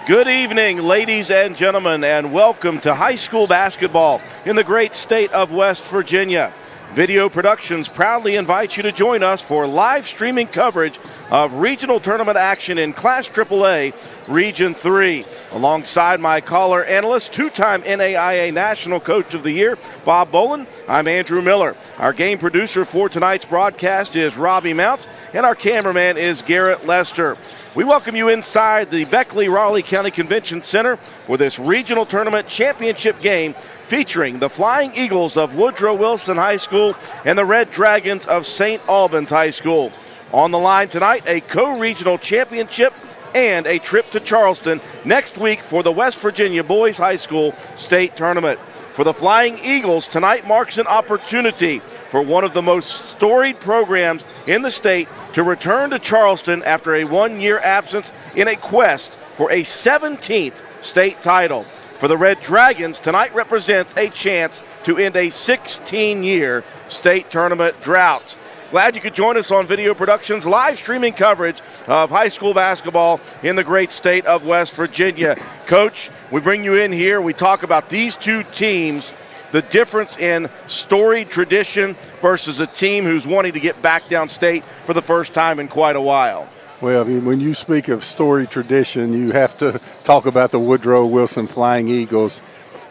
Good evening, ladies and gentlemen, and welcome to high school basketball in the great state of West Virginia. Video Productions proudly invites you to join us for live streaming coverage of regional tournament action in Class AAA Region 3. Alongside my caller analyst, two-time NAIA National Coach of the Year, Bob Bolin, I'm Andrew Miller. Our game producer for tonight's broadcast is Robbie Mounts, and our cameraman is Garrett Lester. We welcome you inside the Beckley-Raleigh County Convention Center for this regional tournament championship game featuring the Flying Eagles of Woodrow Wilson High School and the Red Dragons of St. Albans High School. On the line tonight, a co-regional championship and a trip to Charleston next week for the West Virginia Boys High School State Tournament. For the Flying Eagles, tonight marks an opportunity for one of the most storied programs in the state to return to Charleston after a one-year absence in a quest for a 17th state title. For the Red Dragons, tonight represents a chance to end a 16-year state tournament drought. Glad you could join us on Video Productions live streaming coverage of high school basketball in the great state of West Virginia. Coach, we bring you in here. We talk about these two teams, the difference in storied tradition versus a team who's wanting to get back downstate for the first time in quite a while. Well, when you speak of storied tradition, you have to talk about the Woodrow Wilson Flying Eagles.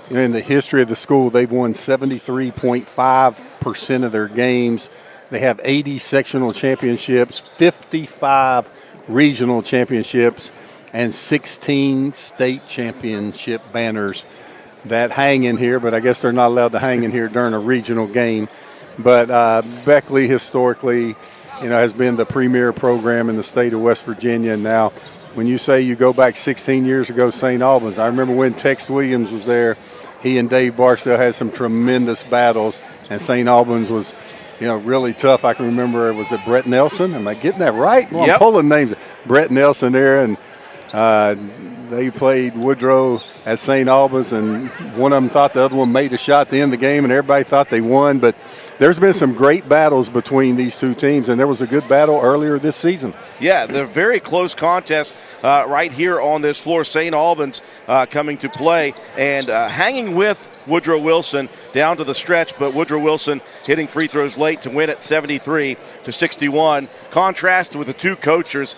In the history of the school, they've won 73.5% of their games. They have 80 sectional championships, 55 regional championships, and 16 state championship banners that hang in here, but I guess they're not allowed to hang in here during a regional game. But Beckley historically, has been the premier program in the state of West Virginia. Now, when you say you go back 16 years ago, St. Albans, I remember when Tex Williams was there, he and Dave Barstow had some tremendous battles, and St. Albans was, really tough. I can remember, was it Brett Nelson? Am I getting that right? Well, yep. I'm pulling names. Brett Nelson there, and they played Woodrow at St. Albans, and one of them thought the other one made a shot to end the game, and everybody thought they won. But there's been some great battles between these two teams, and there was a good battle earlier this season. Yeah, they're very close contest right here on this floor. St. Albans coming to play and hanging with Woodrow Wilson down to the stretch, but Woodrow Wilson hitting free throws late to win at 73-61. Contrast with the two coaches.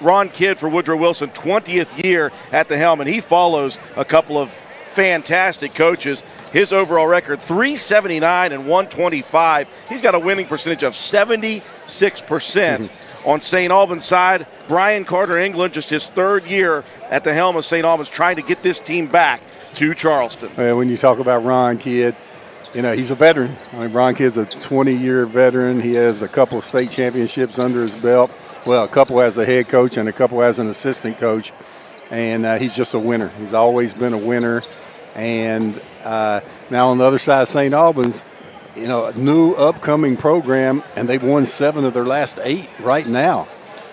Ron Kidd for Woodrow Wilson, 20th year at the helm, and he follows a couple of fantastic coaches. His overall record, 379 and 125. He's got a winning percentage of 76%. On St. Albans' side, Brian Carter England, just his third year at the helm of St. Albans, trying to get this team back to Charleston. Well, when you talk about Ron Kidd, he's a veteran. Ron Kidd's a 20-year veteran. He has a couple of state championships under his belt. Well, a couple as a head coach and a couple as an assistant coach. And he's just a winner. He's always been a winner. And now on the other side of St. Albans, a new upcoming program, and they've won 7 of their last 8 right now.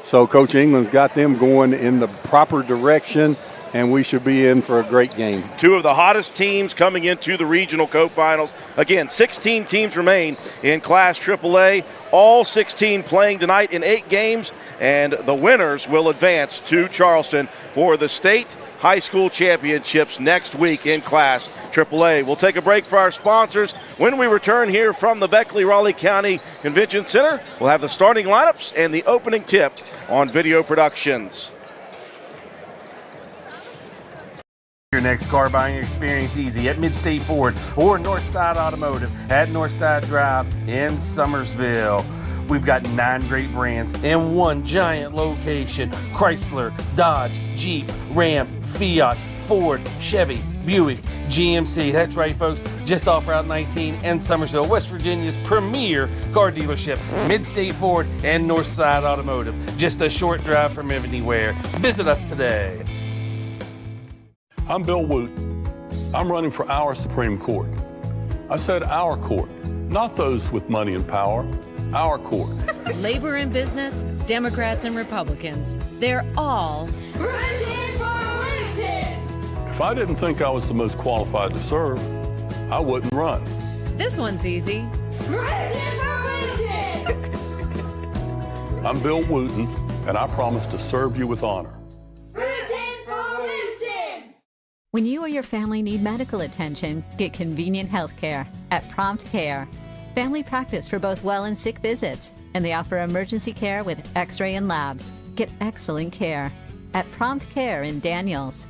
So Coach England's got them going in the proper direction, and we should be in for a great game. Two of the hottest teams coming into the regional co-finals. Again, 16 teams remain in Class AAA, all 16 playing tonight in 8 games, and the winners will advance to Charleston for the state high school championships next week in Class AAA. We'll take a break for our sponsors. When we return here from the Beckley-Raleigh County Convention Center, we'll have the starting lineups and the opening tip on Video Productions. Your next car buying experience easy at Mid-State Ford or Northside Automotive at Northside Drive in Summersville. We've got 9 great brands in one giant location: Chrysler, Dodge, Jeep, Ram, Fiat, Ford, Chevy, Buick, GMC. That's right, folks, just off Route 19 and Summersville, West Virginia's premier car dealership, Mid-State Ford and Northside Automotive. Just a short drive from anywhere. Visit us today. I'm Bill Wooten. I'm running for our Supreme Court. I said our court, not those with money and power. Our court. Labor and business, Democrats and Republicans, they're all running for Lincoln. If I didn't think I was the most qualified to serve, I wouldn't run. This one's easy. Running for Lincoln. I'm Bill Wooten, and I promise to serve you with honor. Running for Lincoln. When you or your family need medical attention, get convenient health care at Prompt Care. Family practice for both well and sick visits, and they offer emergency care with x-ray and labs. Get excellent care at Prompt Care in Daniels.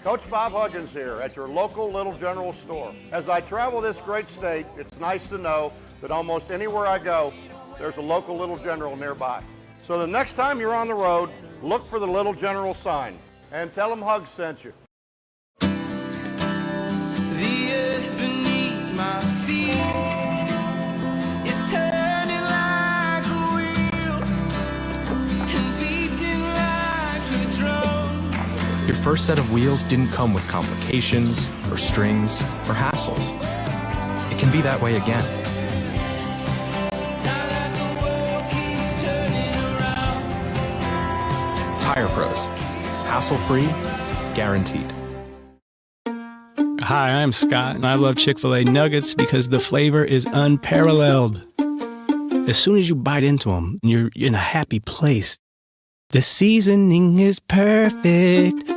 Coach Bob Huggins here at your local Little General store. As I travel this great state, it's nice to know that almost anywhere I go, there's a local Little General nearby. So the next time you're on the road, look for the Little General sign and tell them Hugs sent you. The earth beneath my feet is turning like a wheel and beating like a drum. Your first set of wheels didn't come with complications or strings or hassles. It can be that way again. Now that the world keeps turning around. Tire Pros. Hassle-free, guaranteed. Hi, I'm Scott, and I love Chick-Fil-A Nuggets because the flavor is unparalleled. As soon as you bite into them, you're in a happy place. The seasoning is perfect.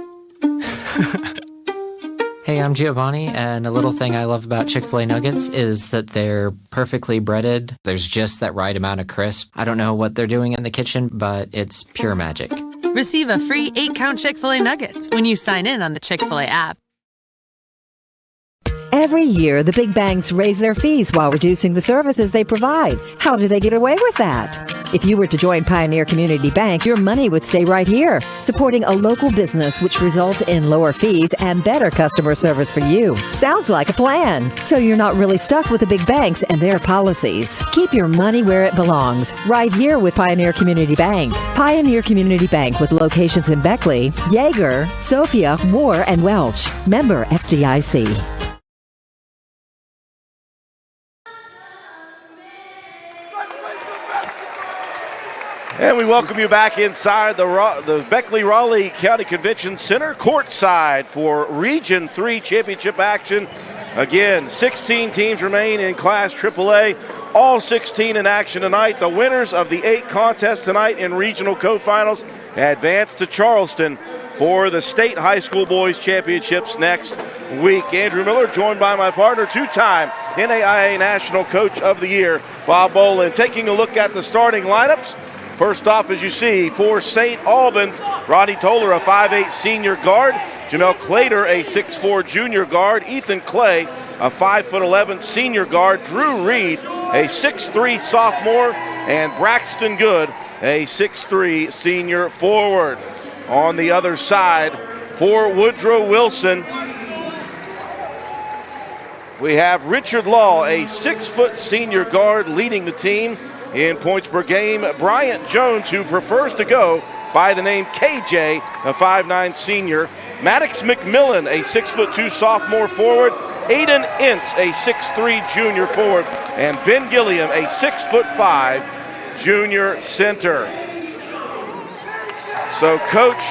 Hey, I'm Giovanni, and a little thing I love about Chick-fil-A Nuggets is that they're perfectly breaded. There's just that right amount of crisp. I don't know what they're doing in the kitchen, but it's pure magic. Receive a free 8-count Chick-fil-A Nuggets when you sign in on the Chick-fil-A app. Every year, the big banks raise their fees while reducing the services they provide. How do they get away with that? If you were to join Pioneer Community Bank, your money would stay right here, supporting a local business, which results in lower fees and better customer service for you. Sounds like a plan. So you're not really stuck with the big banks and their policies. Keep your money where it belongs, right here with Pioneer Community Bank. Pioneer Community Bank with locations in Beckley, Yeager, Sophia, Moore, and Welch. Member FDIC. And we welcome you back inside the Beckley-Raleigh County Convention Center, courtside for Region 3 championship action. Again, 16 teams remain in Class AAA, all 16 in action tonight. The winners of the 8 contests tonight in regional co-finals advance to Charleston for the State High School Boys Championships next week. Andrew Miller, joined by my partner, two-time NAIA National Coach of the Year, Bob Bolin. Taking a look at the starting lineups. First off, as you see, for St. Albans, Rodney Toller, a 5'8 senior guard, Jamel Clater, a 6'4 junior guard, Ethan Clay, a 5'11 senior guard, Drew Reed, a 6'3 sophomore, and Braxton Good, a 6'3 senior forward. On the other side, for Woodrow Wilson, we have Richard Law, a 6' senior guard, leading the team. In points per game, Bryant Jones, who prefers to go by the name KJ, a 5'9 senior. Maddox McMillan, a 6'2 sophomore forward. Aiden Ince, a 6'3 junior forward. And Ben Gilliam, a 6'5 junior center. So, Coach,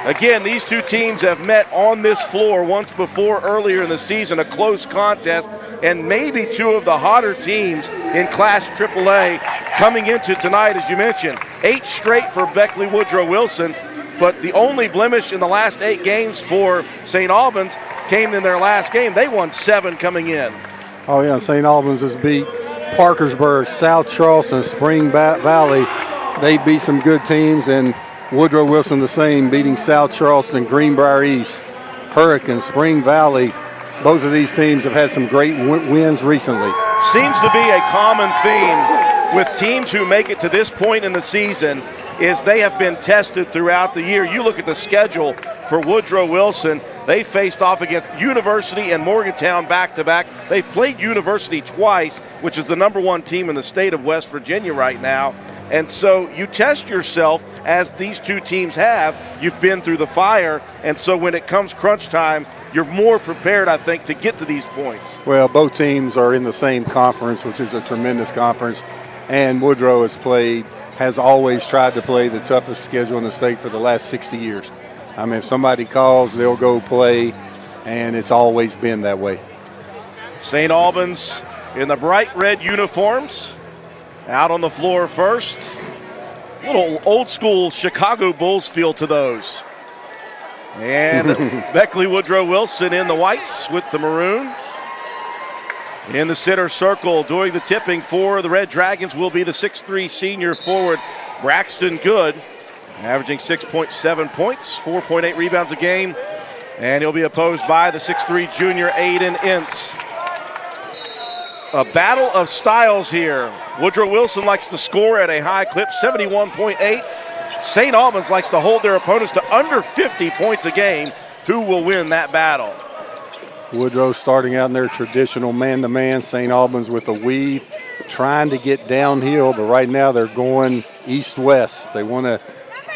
again, these two teams have met on this floor once before earlier in the season, a close contest, and maybe two of the hotter teams in Class AAA coming into tonight, as you mentioned. 8 straight for Beckley Woodrow Wilson, but the only blemish in the last 8 games for St. Albans came in their last game. They won 7 coming in. Oh, yeah, St. Albans has beat Parkersburg, South Charleston, Spring Valley. They beat some good teams, and Woodrow Wilson the same, beating South Charleston, Greenbrier East, Hurricane, Spring Valley. Both of these teams have had some great wins recently. Seems to be a common theme with teams who make it to this point in the season is they have been tested throughout the year. You look at the schedule for Woodrow Wilson. They faced off against University and Morgantown back-to-back. They've played University twice, which is the #1 team in the state of West Virginia right now. And so you test yourself, as these two teams have. You've been through the fire, and so when it comes crunch time, you're more prepared, I think, to get to these points. Well, both teams are in the same conference, which is a tremendous conference, and Woodrow has always tried to play the toughest schedule in the state for the last 60 years. I mean, if somebody calls, they'll go play, and it's always been that way. St. Albans in the bright red uniforms, out on the floor first. A little old school Chicago Bulls feel to those. And Beckley Woodrow Wilson in the whites with the maroon. In the center circle, doing the tipping for the Red Dragons will be the 6'3 senior forward, Braxton Good, averaging 6.7 points, 4.8 rebounds a game. And he'll be opposed by the 6'3 junior, Aiden Ince. A battle of styles here. Woodrow Wilson likes to score at a high clip, 71.8. St. Albans likes to hold their opponents to under 50 points a game. Who will win that battle? Woodrow starting out in their traditional man-to-man. St. Albans with a weave, trying to get downhill, but right now they're going east-west. They want to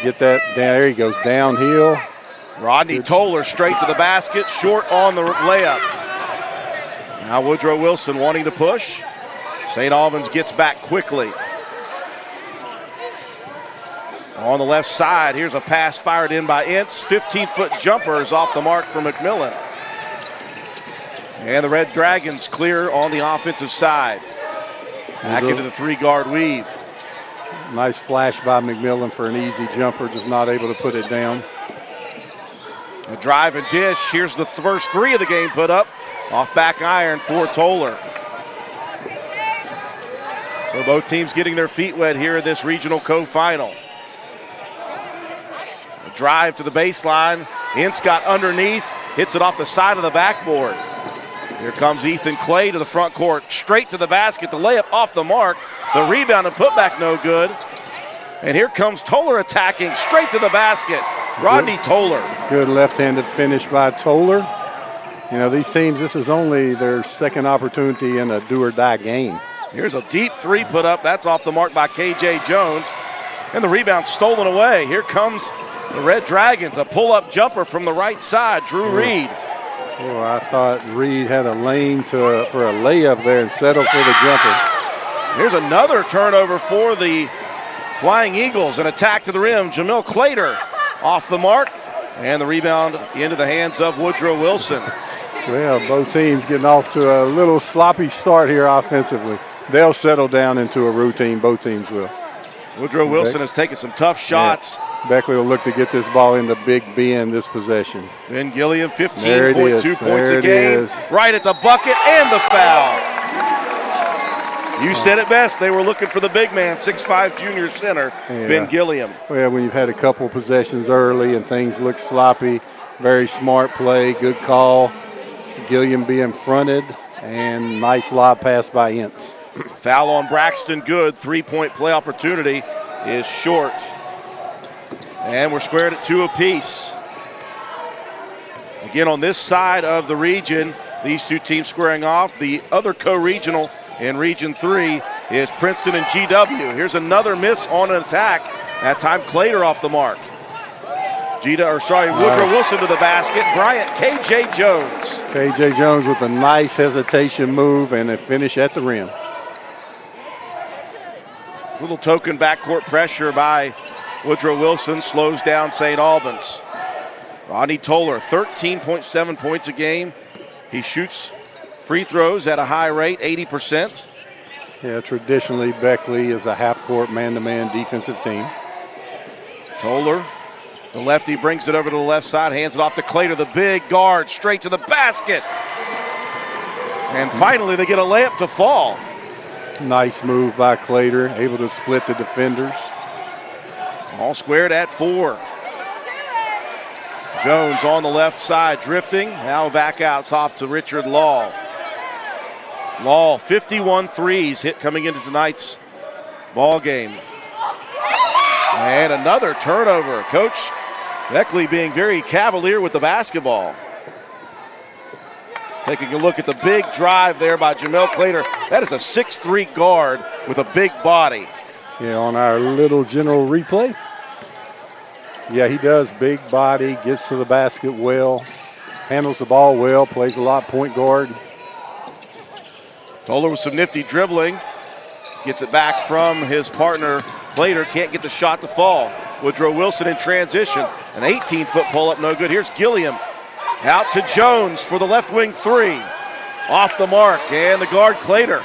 get that down. There he goes, downhill. Rodney Toller straight to the basket, short on the layup. Now Woodrow Wilson wanting to push. St. Albans gets back quickly. On the left side, here's a pass fired in by Ince. 15-foot jumper is off the mark for McMillan. And the Red Dragons clear on the offensive side. Back into the three-guard weave. Nice flash by McMillan for an easy jumper, just not able to put it down. A drive and dish. Here's the first three of the game put up. Off back iron for Toller. So both teams getting their feet wet here in this regional co-final. A drive to the baseline. Ince got underneath. Hits it off the side of the backboard. Here comes Ethan Clay to the front court. Straight to the basket. The layup off the mark. The rebound and putback no good. And here comes Toller attacking. Straight to the basket. Rodney Toller. Good left-handed finish by Toller. You know, these teams, this is only their second opportunity in a do-or-die game. Here's a deep three put up. That's off the mark by K.J. Jones. And the rebound stolen away. Here comes the Red Dragons. A pull-up jumper from the right side. Drew Reed. Oh, I thought Reed had a lane for a layup there and settled for the jumper. Here's another turnover for the Flying Eagles. An attack to the rim. Jamil Clater off the mark. And the rebound into the hands of Woodrow Wilson. Well, both teams getting off to a little sloppy start here offensively. They'll settle down into a routine. Both teams will. Woodrow Wilson has taken some tough shots. Yeah. Beckley will look to get this ball into Big Ben this possession. Ben Gilliam, 15.2 points a game. Right at the bucket and the foul. You said it best. They were looking for the big man, 6'5 junior center, Ben Gilliam. Well, when you've had a couple possessions early and things look sloppy, very smart play, good call. Gilliam being fronted, and nice lob pass by Ince. Foul on Braxton Good. 3-point play opportunity is short. And we're squared at 2 apiece. Again, on this side of the region, these two teams squaring off. The other co-regional in Region 3 is Princeton and GW. Here's another miss on an attack. That time Clater off the mark. Woodrow Wilson to the basket. Bryant, K.J. Jones. K.J. Jones with a nice hesitation move and a finish at the rim. Little token backcourt pressure by Woodrow Wilson slows down St. Albans. Rodney Toller, 13.7 points a game. He shoots free throws at a high rate, 80%. Yeah, traditionally Beckley is a half-court man-to-man defensive team. Toller, the lefty, brings it over to the left side, hands it off to Clater, the big guard, straight to the basket. And finally they get a layup to fall. Nice move by Clater, able to split the defenders. All squared at 4. Jones on the left side, drifting. Now back out top to Richard Law. Law, 51 threes hit coming into tonight's ball game. And another turnover. Coach Beckley being very cavalier with the basketball. Taking a look at the big drive there by Jamel Clater. That is a 6'3 guard with a big body. Yeah, on our little general replay. Yeah, he does. Big body, gets to the basket well, handles the ball well, plays a lot point guard. Toller with some nifty dribbling. Gets it back from his partner, Clater. Can't get the shot to fall. Woodrow Wilson in transition. An 18-foot pull-up, no good. Here's Gilliam. Out to Jones for the left wing 3. Off the mark, and the guard Clater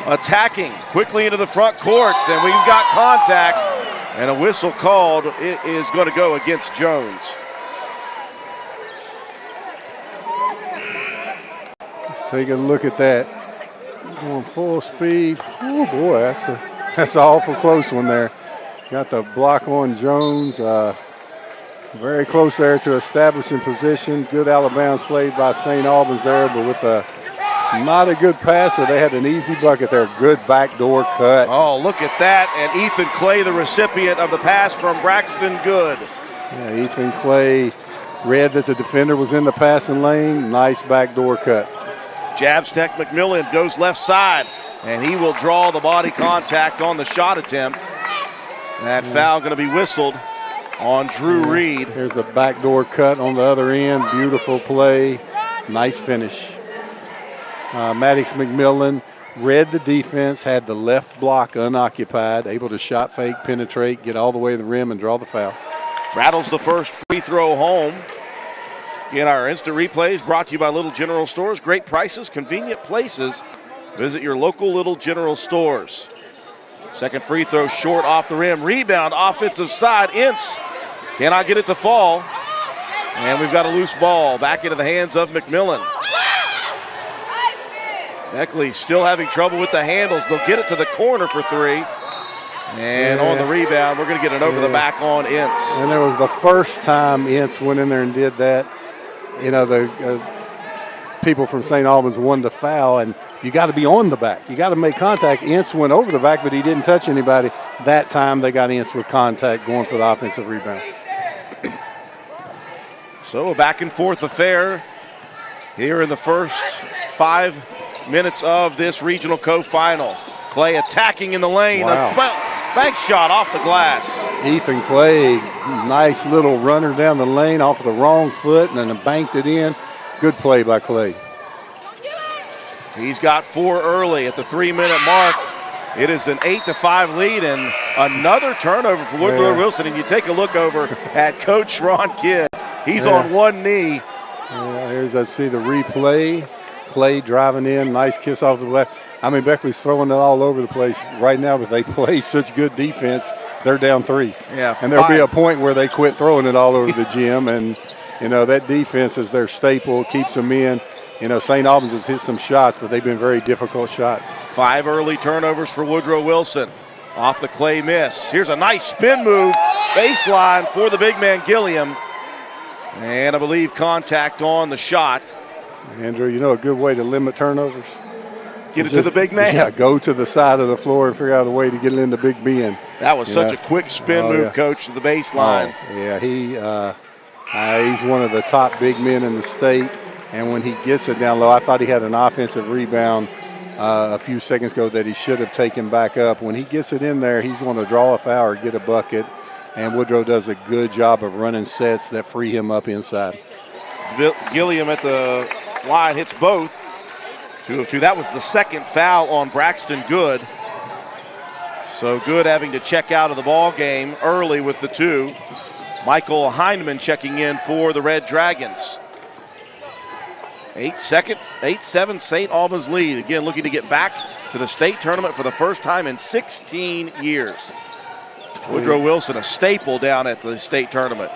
attacking quickly into the front court, and we've got contact, and a whistle called. It is going to go against Jones. Take a look at that. Going full speed. Oh, boy, that's an awful close one there. Got the block on Jones. Very close there to establishing position. Good out of bounds played by St. Albans there, but with not a good passer. They had an easy bucket there. Good backdoor cut. Oh, look at that. And Ethan Clay, the recipient of the pass from Braxton Good. Yeah, Ethan Clay read that the defender was in the passing lane. Nice backdoor cut. Jabstech McMillan goes left side, and he will draw the body contact on the shot attempt. That foul going to be whistled on Drew Reed. There's a backdoor cut on the other end. Beautiful play. Nice finish. Maddox McMillan read the defense, had the left block unoccupied, able to shot fake, penetrate, get all the way to the rim, and draw the foul. Rattles the first free throw home. Again, our instant replays brought to you by Little General Stores. Great prices, convenient places. Visit your local Little General Stores. Second free throw short off the rim. Rebound, offensive side. Ince cannot get it to fall. And we've got a loose ball back into the hands of McMillan. Beckley still having trouble with the handles. They'll get it to the corner for three. And on the rebound, we're going to get it over the back on Ince. And it was the first time Ince went in there and did that. You know, the people from St. Albans wanted to foul, and you got to be on the back. You got to make contact. Ince went over the back, but he didn't touch anybody. That time they got Ince with contact going for the offensive rebound. So a back and forth affair here in the first 5 minutes of this regional co-final. Clay attacking in the lane. Wow. A bank shot off the glass. Ethan Clay, nice little runner down the lane off of the wrong foot and then banked it in. Good play by Clay. He's got 4 early at the 3-minute mark. It is an 8-5 lead and another turnover for Woodrow Wilson. And you take a look over at Coach Ron Kidd. He's on one knee. Let's see the replay. Clay driving in, nice kiss off the left. I mean, Beckley's throwing it all over the place right now, but they play such good defense. They're down 3. Yeah, and there'll be a point where they quit throwing it all over the gym. And, you know, that defense is their staple, keeps them in. You know, St. Albans has hit some shots, but they've been very difficult shots. 5 early turnovers for Woodrow Wilson. Off the Clay miss. Here's a nice spin move. Baseline for the big man, Gilliam. And I believe contact on the shot. Andrew, you know a good way to limit turnovers? Get it to the big man. Yeah, go to the side of the floor and figure out a way to get it into Big Ben. That was such a quick spin move, Coach, to the baseline. He's one of the top big men in the state. And when he gets it down low, I thought he had an offensive rebound a few seconds ago that he should have taken back up. When he gets it in there, he's going to draw a foul or get a bucket. And Woodrow does a good job of running sets that free him up inside. Gilliam at the line hits both. 2 of 2. That was the second foul on Braxton Good. So Good having to check out of the ball game early with the 2. Michael Heineman checking in for the Red Dragons. 8 seconds, 8-7 St. Albans lead. Again, looking to get back to the state tournament for the first time in 16 years. Woodrow Wilson, a staple down at the state tournament.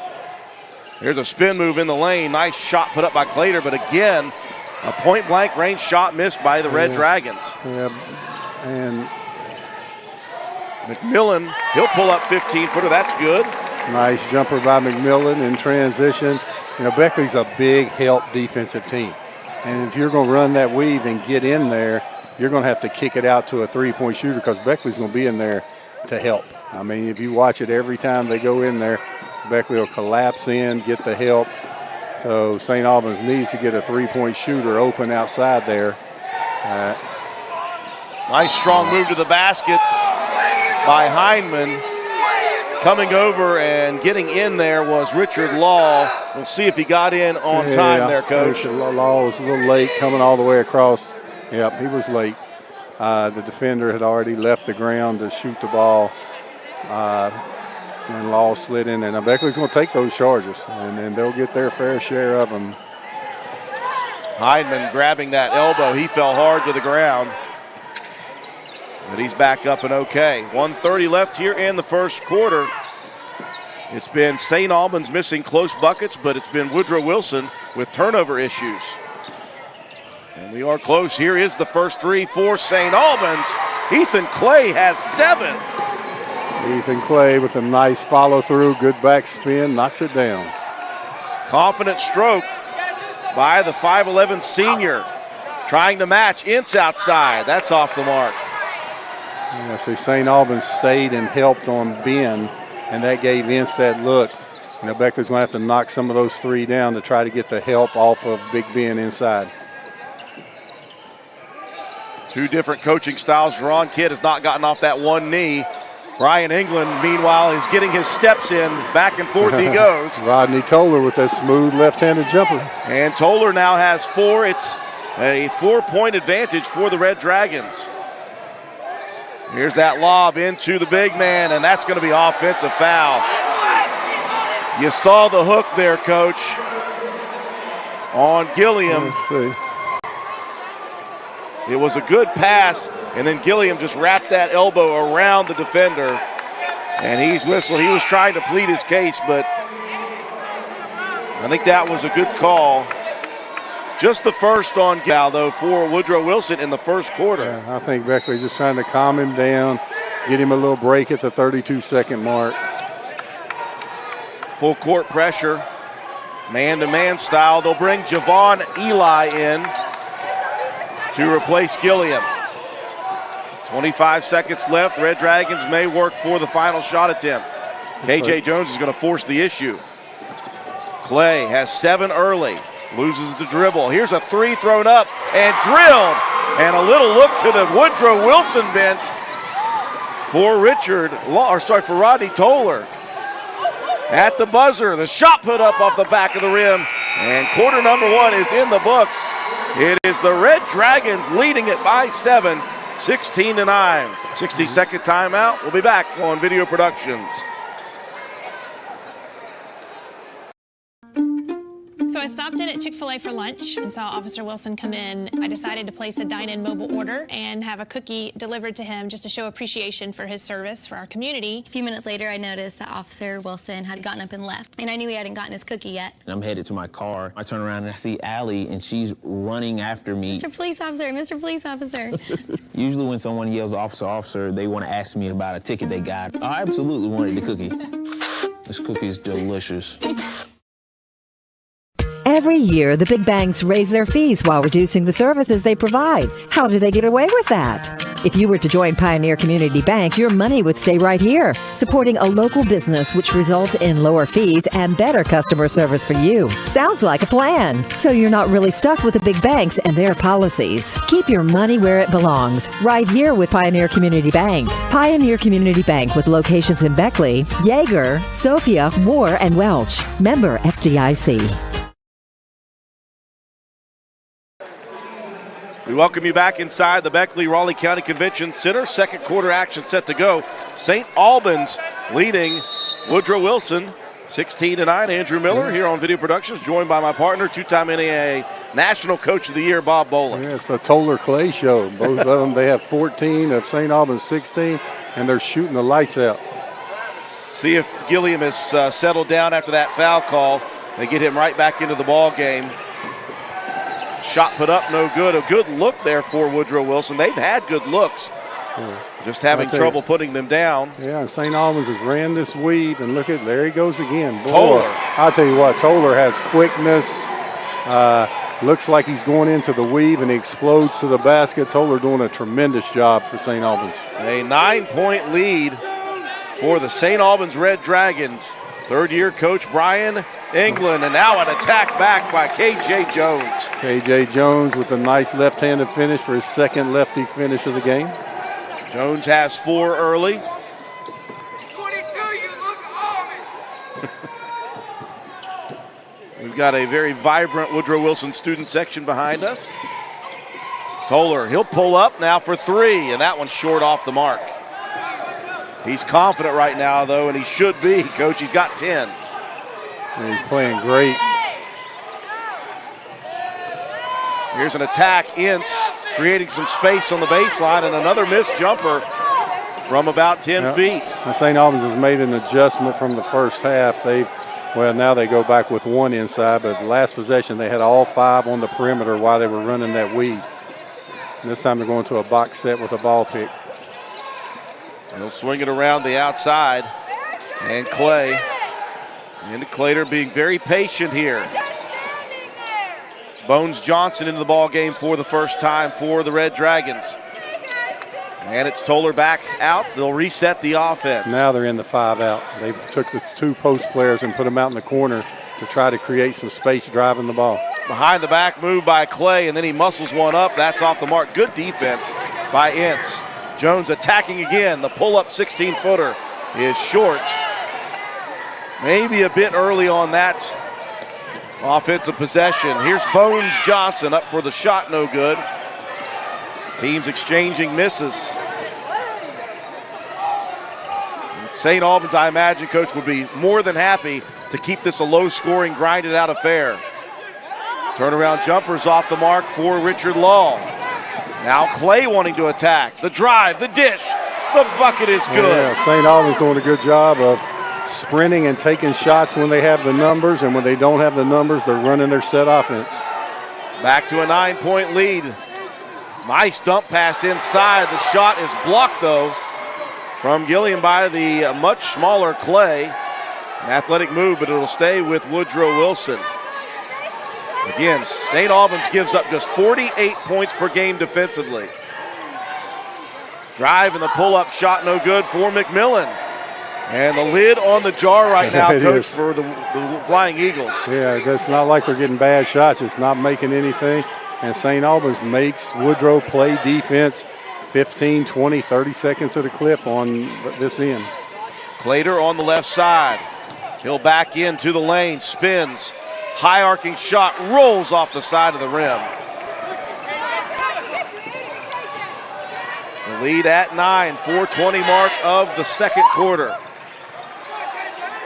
Here's a spin move in the lane. Nice shot put up by Clater, but again, a point-blank range shot missed by the Red Dragons. Yeah, and McMillan, he'll pull up 15-footer. That's good. Nice jumper by McMillan in transition. You know, Beckley's a big help defensive team. And if you're going to run that weave and get in there, you're going to have to kick it out to a three-point shooter because Beckley's going to be in there to help. I mean, if you watch it every time they go in there, Beckley will collapse in, get the help. So St. Albans needs to get a three-point shooter open outside there. Nice strong move to the basket by Heineman. Coming over and getting in there was Richard Law. We'll see if he got in on time there, Coach. Richard Law was a little late coming all the way across. Yep, he was late. The defender had already left the ground to shoot the ball. And Law slid in, and Beckley's going to take those charges, and then they'll get their fair share of them. Heineman grabbing that elbow. He fell hard to the ground. But he's back up and okay. 1:30 left here in the first quarter. It's been St. Albans missing close buckets, but it's been Woodrow Wilson with turnover issues. And we are close. Here is the first three for St. Albans. Ethan Clay has 7. Ethan Clay with a nice follow-through, good backspin, knocks it down. Confident stroke by the 5'11 senior. Trying to match Ince outside. That's off the mark. Yeah, see, St. Albans stayed and helped on Ben, and that gave Ince that look. You know, Beckley's going to have to knock some of those 3 down to try to get the help off of Big Ben inside. 2 different coaching styles. Ron Kidd has not gotten off that one knee. Brian England, meanwhile, is getting his steps in. Back and forth he goes. Rodney Toller with that smooth left-handed jumper. And Toller now has 4. It's a 4-point advantage for the Red Dragons. Here's that lob into the big man, and that's going to be offensive foul. You saw the hook there, Coach, on Gilliam. Let's see. It was a good pass, and then Gilliam just wrapped that elbow around the defender, and he's whistled. He was trying to plead his case, but I think that was a good call. Just the first on Gal, though, for Woodrow Wilson in the first quarter. Yeah, I think Beckley just trying to calm him down, get him a little break at the 32-second mark. Full court pressure, man-to-man style. They'll bring Javon Eli in to replace Gilliam. 25 seconds left. Red Dragons may work for the final shot attempt. KJ Jones is going to force the issue. Clay has 7 early. Loses the dribble. Here's a 3 thrown up and drilled. And a little look to the Woodrow Wilson bench for for Rodney Toller. At the buzzer, the shot put up off the back of the rim. And quarter number 1 is in the books. It is the Red Dragons leading it by 7, 16-9. 60-second timeout. We'll be back on Video Productions. So I stopped in at Chick-fil-A for lunch and saw Officer Wilson come in. I decided to place a dine-in mobile order and have a cookie delivered to him just to show appreciation for his service for our community. A few minutes later, I noticed that Officer Wilson had gotten up and left, and I knew he hadn't gotten his cookie yet. I'm headed to my car. I turn around and I see Allie, and she's running after me. Mr. Police Officer, Mr. Police Officer. Usually when someone yells officer, officer, they want to ask me about a ticket they got. I absolutely wanted the cookie. This cookie is delicious. Every year, the big banks raise their fees while reducing the services they provide. How do they get away with that? If you were to join Pioneer Community Bank, your money would stay right here, supporting a local business, which results in lower fees and better customer service for you. Sounds like a plan. So you're not really stuck with the big banks and their policies. Keep your money where it belongs, right here with Pioneer Community Bank. Pioneer Community Bank with locations in Beckley, Yeager, Sophia, Moore, and Welch. Member FDIC. We welcome you back inside the Beckley-Raleigh County Convention Center. Second quarter action set to go. St. Albans leading Woodrow Wilson 16-9. Andrew Miller here on Video Productions, joined by my partner, 2-time NAIA National Coach of the Year, Bob Boland. Yeah, it's the Toller Clay show. Both of them, they have 14 of St. Albans 16, and they're shooting the lights out. See if Gilliam has settled down after that foul call. They get him right back into the ball game. Shot put up, no good. A good look there for Woodrow Wilson. They've had good looks, just having trouble putting them down. Yeah, St. Albans has ran this weave, and look at, there he goes again. Boy, Toller. I'll tell you what, Toller has quickness. Looks like he's going into the weave, and he explodes to the basket. Toller doing a tremendous job for St. Albans. A 9-point lead for the St. Albans Red Dragons. Third-year coach Brian England, and now an attack back by KJ Jones. KJ Jones with a nice left-handed finish for his second lefty finish of the game. Jones has 4 early. 22, you look army. We've got a very vibrant Woodrow Wilson student section behind us. Toller, he'll pull up now for 3, and that one's short off the mark. He's confident right now, though, and he should be, Coach. He's got 10. And he's playing great. Here's an attack. Ince creating some space on the baseline, and another missed jumper from about 10 feet. St. Albans has made an adjustment from the first half. They've Well, now they go back with one inside, but last possession they had all 5 on the perimeter while they were running that weave. And this time they're going to a box set with a ball pick. He'll swing it around the outside. And Clay into Clater being very patient here. Bones Johnson into the ball game for the first time for the Red Dragons. And it's Toller back out. They'll reset the offense. Now they're in the 5 out. They took the 2 post players and put them out in the corner to try to create some space driving the ball. Behind the back move by Clay, and then he muscles one up. That's off the mark. Good defense by Ince. Jones attacking again. The pull-up 16-footer is short. Maybe a bit early on that offensive possession. Here's Bones Johnson up for the shot, no good. Teams exchanging misses. St. Albans, I imagine, Coach, would be more than happy to keep this a low-scoring, grinded-out affair. Turnaround jumpers off the mark for Richard Law. Now Clay wanting to attack. The drive, the dish, the bucket is good. Yeah, St. Albans doing a good job of sprinting and taking shots when they have the numbers, and when they don't have the numbers, they're running their set offense. Back to a 9-point lead. Nice dump pass inside. The shot is blocked, though, from Gilliam by the much smaller Clay. An athletic move, but it'll stay with Woodrow Wilson. Again, St. Albans gives up just 48 points per game defensively. Drive and the pull-up shot no good for McMillan. And the lid on the jar right now, Coach, for the Flying Eagles. Yeah, it's not like they're getting bad shots. It's not making anything. And St. Albans makes Woodrow play defense 15, 20, 30 seconds at a clip on this end. Clater on the left side. He'll back into the lane, spins. High arcing shot, rolls off the side of the rim. The lead at 9, 4:20 mark of the second quarter.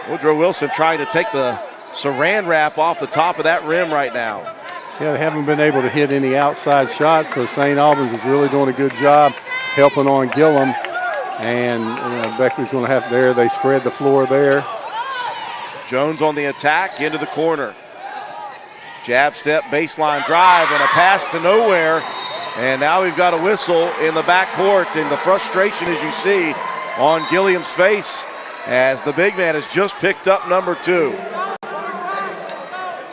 Woodrow Wilson trying to take the saran wrap off the top of that rim right now. Yeah, they haven't been able to hit any outside shots, so St. Albans is really doing a good job helping on Gillum. And Beckley's going to have there. They spread the floor there. Jones on the attack into the corner. Jab step, baseline drive, and a pass to nowhere. And now we've got a whistle in the backcourt, and the frustration, as you see, on Gilliam's face as the big man has just picked up number 2.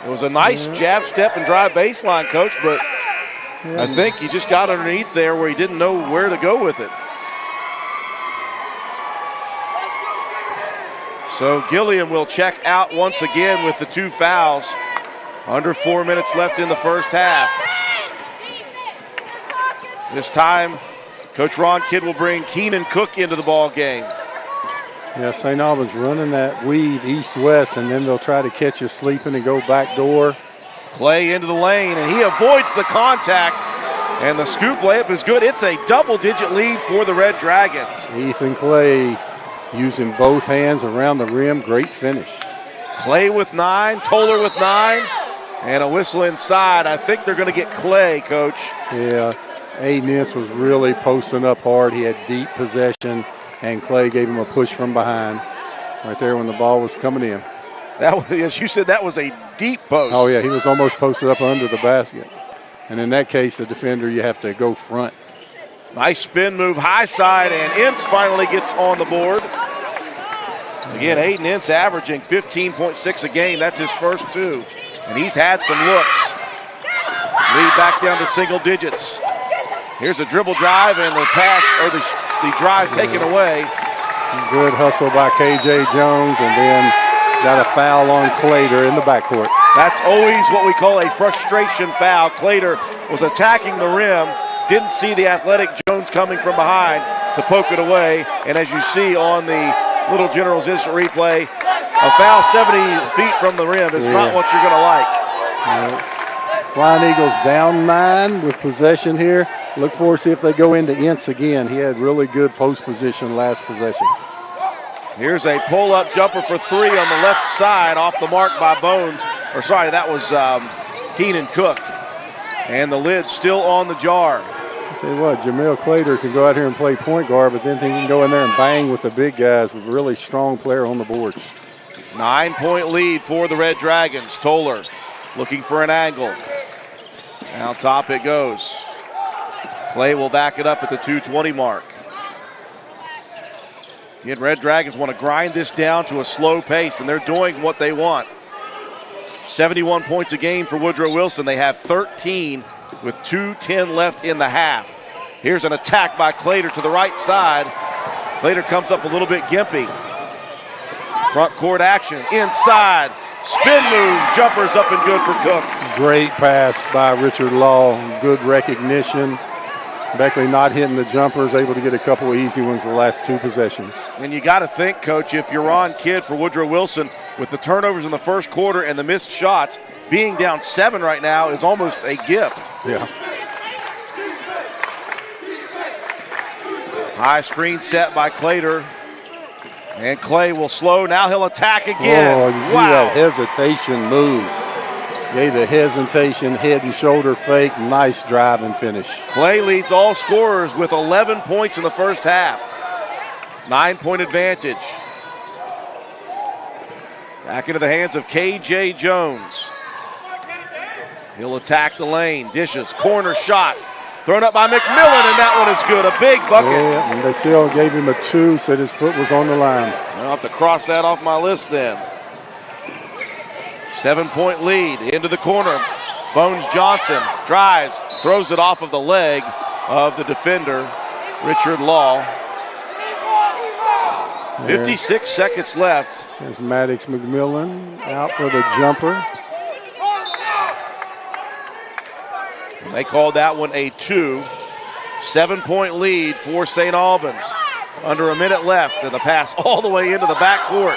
It was a nice jab step and drive baseline, Coach, but I think he just got underneath there where he didn't know where to go with it. So Gilliam will check out once again with the 2 fouls. Under 4 minutes left in the first half. This time, Coach Ron Kidd will bring Keenan Cook into the ball game. Yeah, St. Albans running that weave east-west, and then they'll try to catch you sleeping and go back door. Clay into the lane, and he avoids the contact, and the scoop layup is good. It's a double-digit lead for the Red Dragons. Ethan Clay using both hands around the rim. Great finish. Clay with 9, Toller with 9, and a whistle inside. I think they're going to get Clay, Coach. Yeah, Aiden Ince was really posting up hard. He had deep possession, and Clay gave him a push from behind right there when the ball was coming in. That was, as you said, that was a deep post. Oh, yeah, he was almost posted up under the basket. And in that case, the defender, you have to go front. Nice spin move, high side, and Ince finally gets on the board. Again, Aiden Ince averaging 15.6 a game. That's his first 2. And he's had some looks. Lead back down to single digits. Here's a dribble drive and the pass, or the drive taken away. Good hustle by K.J. Jones, and then got a foul on Clater in the backcourt. That's always what we call a frustration foul. Clater was attacking the rim, didn't see the athletic Jones coming from behind to poke it away. And as you see on the Little General's instant replay, a foul 70 feet from the rim is not what you're going to like. Flying Eagles down 9 with possession here. Look forward to see if they go into Ince again. He had really good post position last possession. Here's a pull-up jumper for 3 on the left side, off the mark by Bones. Or sorry, that was Keenan Cook. And the lid's still on the jar. I'll tell you what, Jamil Clater can go out here and play point guard, but then he can go in there and bang with the big guys with a really strong player on the board. 9-point lead for the Red Dragons. Toller looking for an angle. Down top it goes. Clay will back it up at the 2:20 mark. Again, Red Dragons want to grind this down to a slow pace, and they're doing what they want. 71 points a game for Woodrow Wilson. They have 13 with 2:10 left in the half. Here's an attack by Clater to the right side. Clater comes up a little bit gimpy. Front court action, inside, spin move, jumpers up and good for Cook. Great pass by Richard Law, good recognition. Beckley not hitting the jumpers, able to get a couple of easy ones the last 2 possessions. And you got to think, Coach, if you're on Kidd for Woodrow Wilson, with the turnovers in the first quarter and the missed shots, being down 7 right now is almost a gift. Yeah. High screen set by Clater. And Clay will slow. Now he'll attack again. Oh, you see wow. that hesitation move. Gave the hesitation, head and shoulder fake. Nice drive and finish. Clay leads all scorers with 11 points in the first half. 9-point advantage. Back into the hands of K.J. Jones. He'll attack the lane. Dishes, corner shot. Thrown up by McMillan, and that one is good. A big bucket. Yeah, and they still gave him a 2, said his foot was on the line. I'll have to cross that off my list then. 7-point lead into the corner. Bones Johnson drives, throws it off of the leg of the defender, Richard Law. 56 seconds left. There's Maddox McMillan out for the jumper. They called that one a 2. 7-point lead for St. Albans. Under a minute left, and the pass all the way into the backcourt.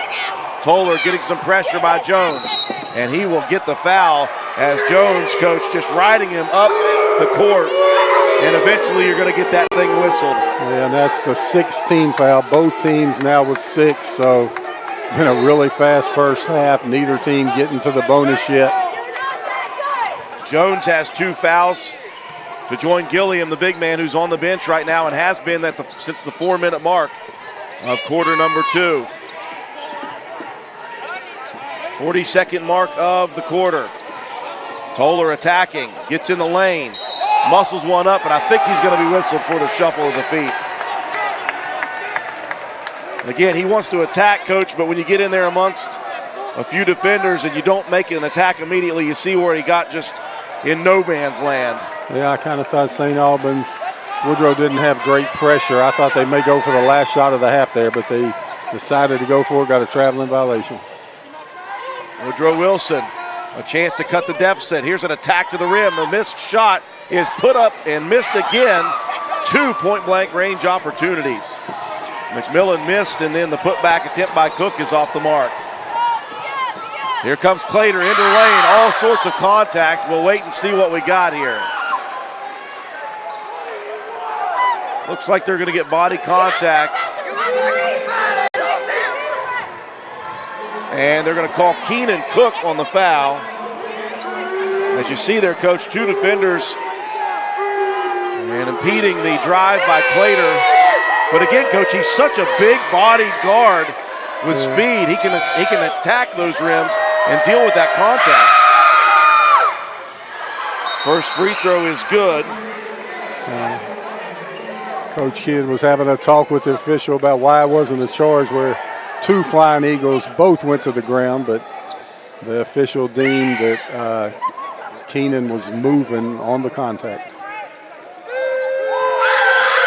Toller getting some pressure by Jones, and he will get the foul as Jones, coach, just riding him up the court, and eventually you're going to get that thing whistled. Yeah, and that's the 16th foul. Both teams now with 6, so it's been a really fast first half. Neither team getting to the bonus yet. Jones has 2 fouls to join Gilliam, the big man who's on the bench right now and has been since the 4-minute mark of quarter number 2. 42nd mark of the quarter. Toller attacking, gets in the lane, muscles one up, and I think he's going to be whistled for the shuffle of the feet. Again, he wants to attack, coach, but when you get in there amongst a few defenders and you don't make an attack immediately, you see where he got just in no man's land. Yeah, I kind of thought St. Albans, Woodrow didn't have great pressure. I thought they may go for the last shot of the half there, but they decided to go for it, got a traveling violation. Woodrow Wilson, a chance to cut the deficit. Here's an attack to the rim. The missed shot is put up and missed again. 2 point-blank range opportunities. McMillan missed, and then the putback attempt by Cook is off the mark. Here comes Clater into the lane, all sorts of contact. We'll wait and see what we got here. Looks like they're going to get body contact. And they're going to call Keenan Cook on the foul. As you see there, coach, 2 defenders and impeding the drive by Clater. But again, coach, he's such a big body guard with speed. He can attack those rims and deal with that contact. First free throw is good. Coach Kidd was having a talk with the official about why it wasn't a charge where 2 Flying Eagles both went to the ground, but the official deemed that Keenan was moving on the contact.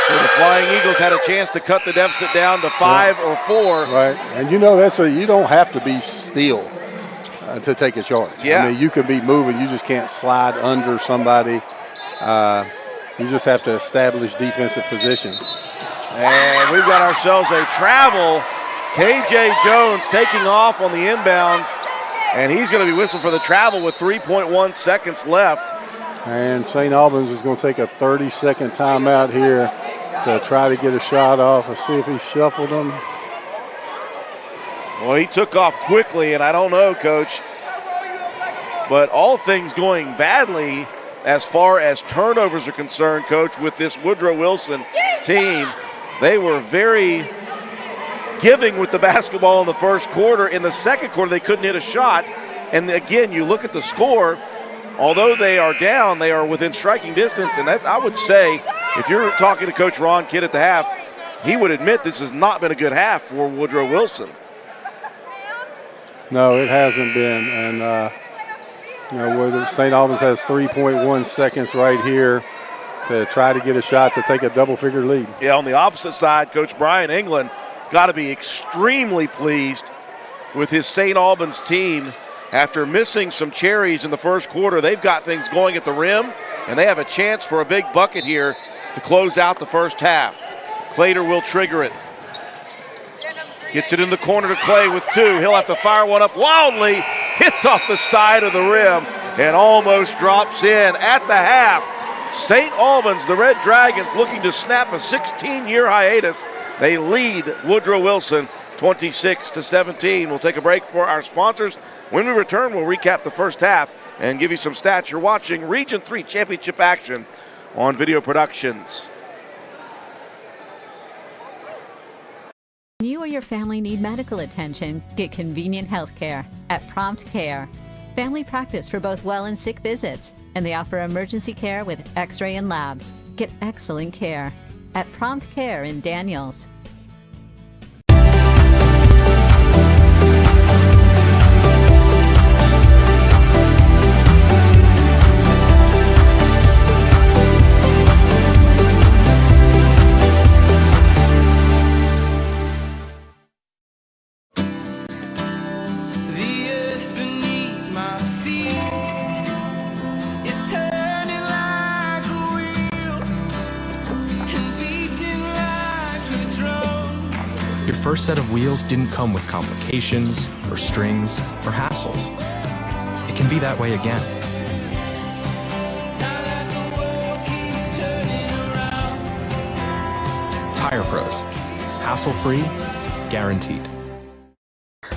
So the Flying Eagles had a chance to cut the deficit down to 5 or 4. Right, and you know you don't have to be still to take a charge. Yeah. I mean, you can be moving, you just can't slide under somebody. You just have to establish defensive position. And we've got ourselves a travel. K.J. Jones taking off on the inbounds, and he's going to be whistled for the travel with 3.1 seconds left. And St. Albans is going to take a 30-second timeout here to try to get a shot off and see if he shuffled them. Well, he took off quickly, and I don't know, Coach, but all things going badly as far as turnovers are concerned, Coach, with this Woodrow Wilson team. They were very giving with the basketball in the first quarter. In the second quarter, they couldn't hit a shot. And again, you look at the score, although they are down, they are within striking distance. And that, I would say, if you're talking to Coach Ron Kidd at the half, he would admit this has not been a good half for Woodrow Wilson. No, it hasn't been. And, St. Albans has 3.1 seconds right here to try to get a shot to take a double-figure lead. Yeah, on the opposite side, Coach Brian England got to be extremely pleased with his St. Albans team. After missing some cherries in the first quarter, they've got things going at the rim, and they have a chance for a big bucket here to close out the first half. Clater will trigger it. Gets it in the corner to Clay with two. He'll have to fire one up wildly. Hits off the side of the rim and almost drops in at the half. St. Albans, the Red Dragons, looking to snap a 16-year hiatus. They lead Woodrow Wilson 26-17. We'll take a break for our sponsors. When we return, we'll recap the first half and give you some stats. You're watching Region 3 Championship action on Video Productions. When you or your family need medical attention, get convenient health care at Prompt Care. Family practice for both well and sick visits, and they offer emergency care with x-ray and labs. Get excellent care at Prompt Care in Daniels. Your first set of wheels didn't come with complications, or strings, or hassles. It can be that way again. Tire Pros. Hassle-free, guaranteed.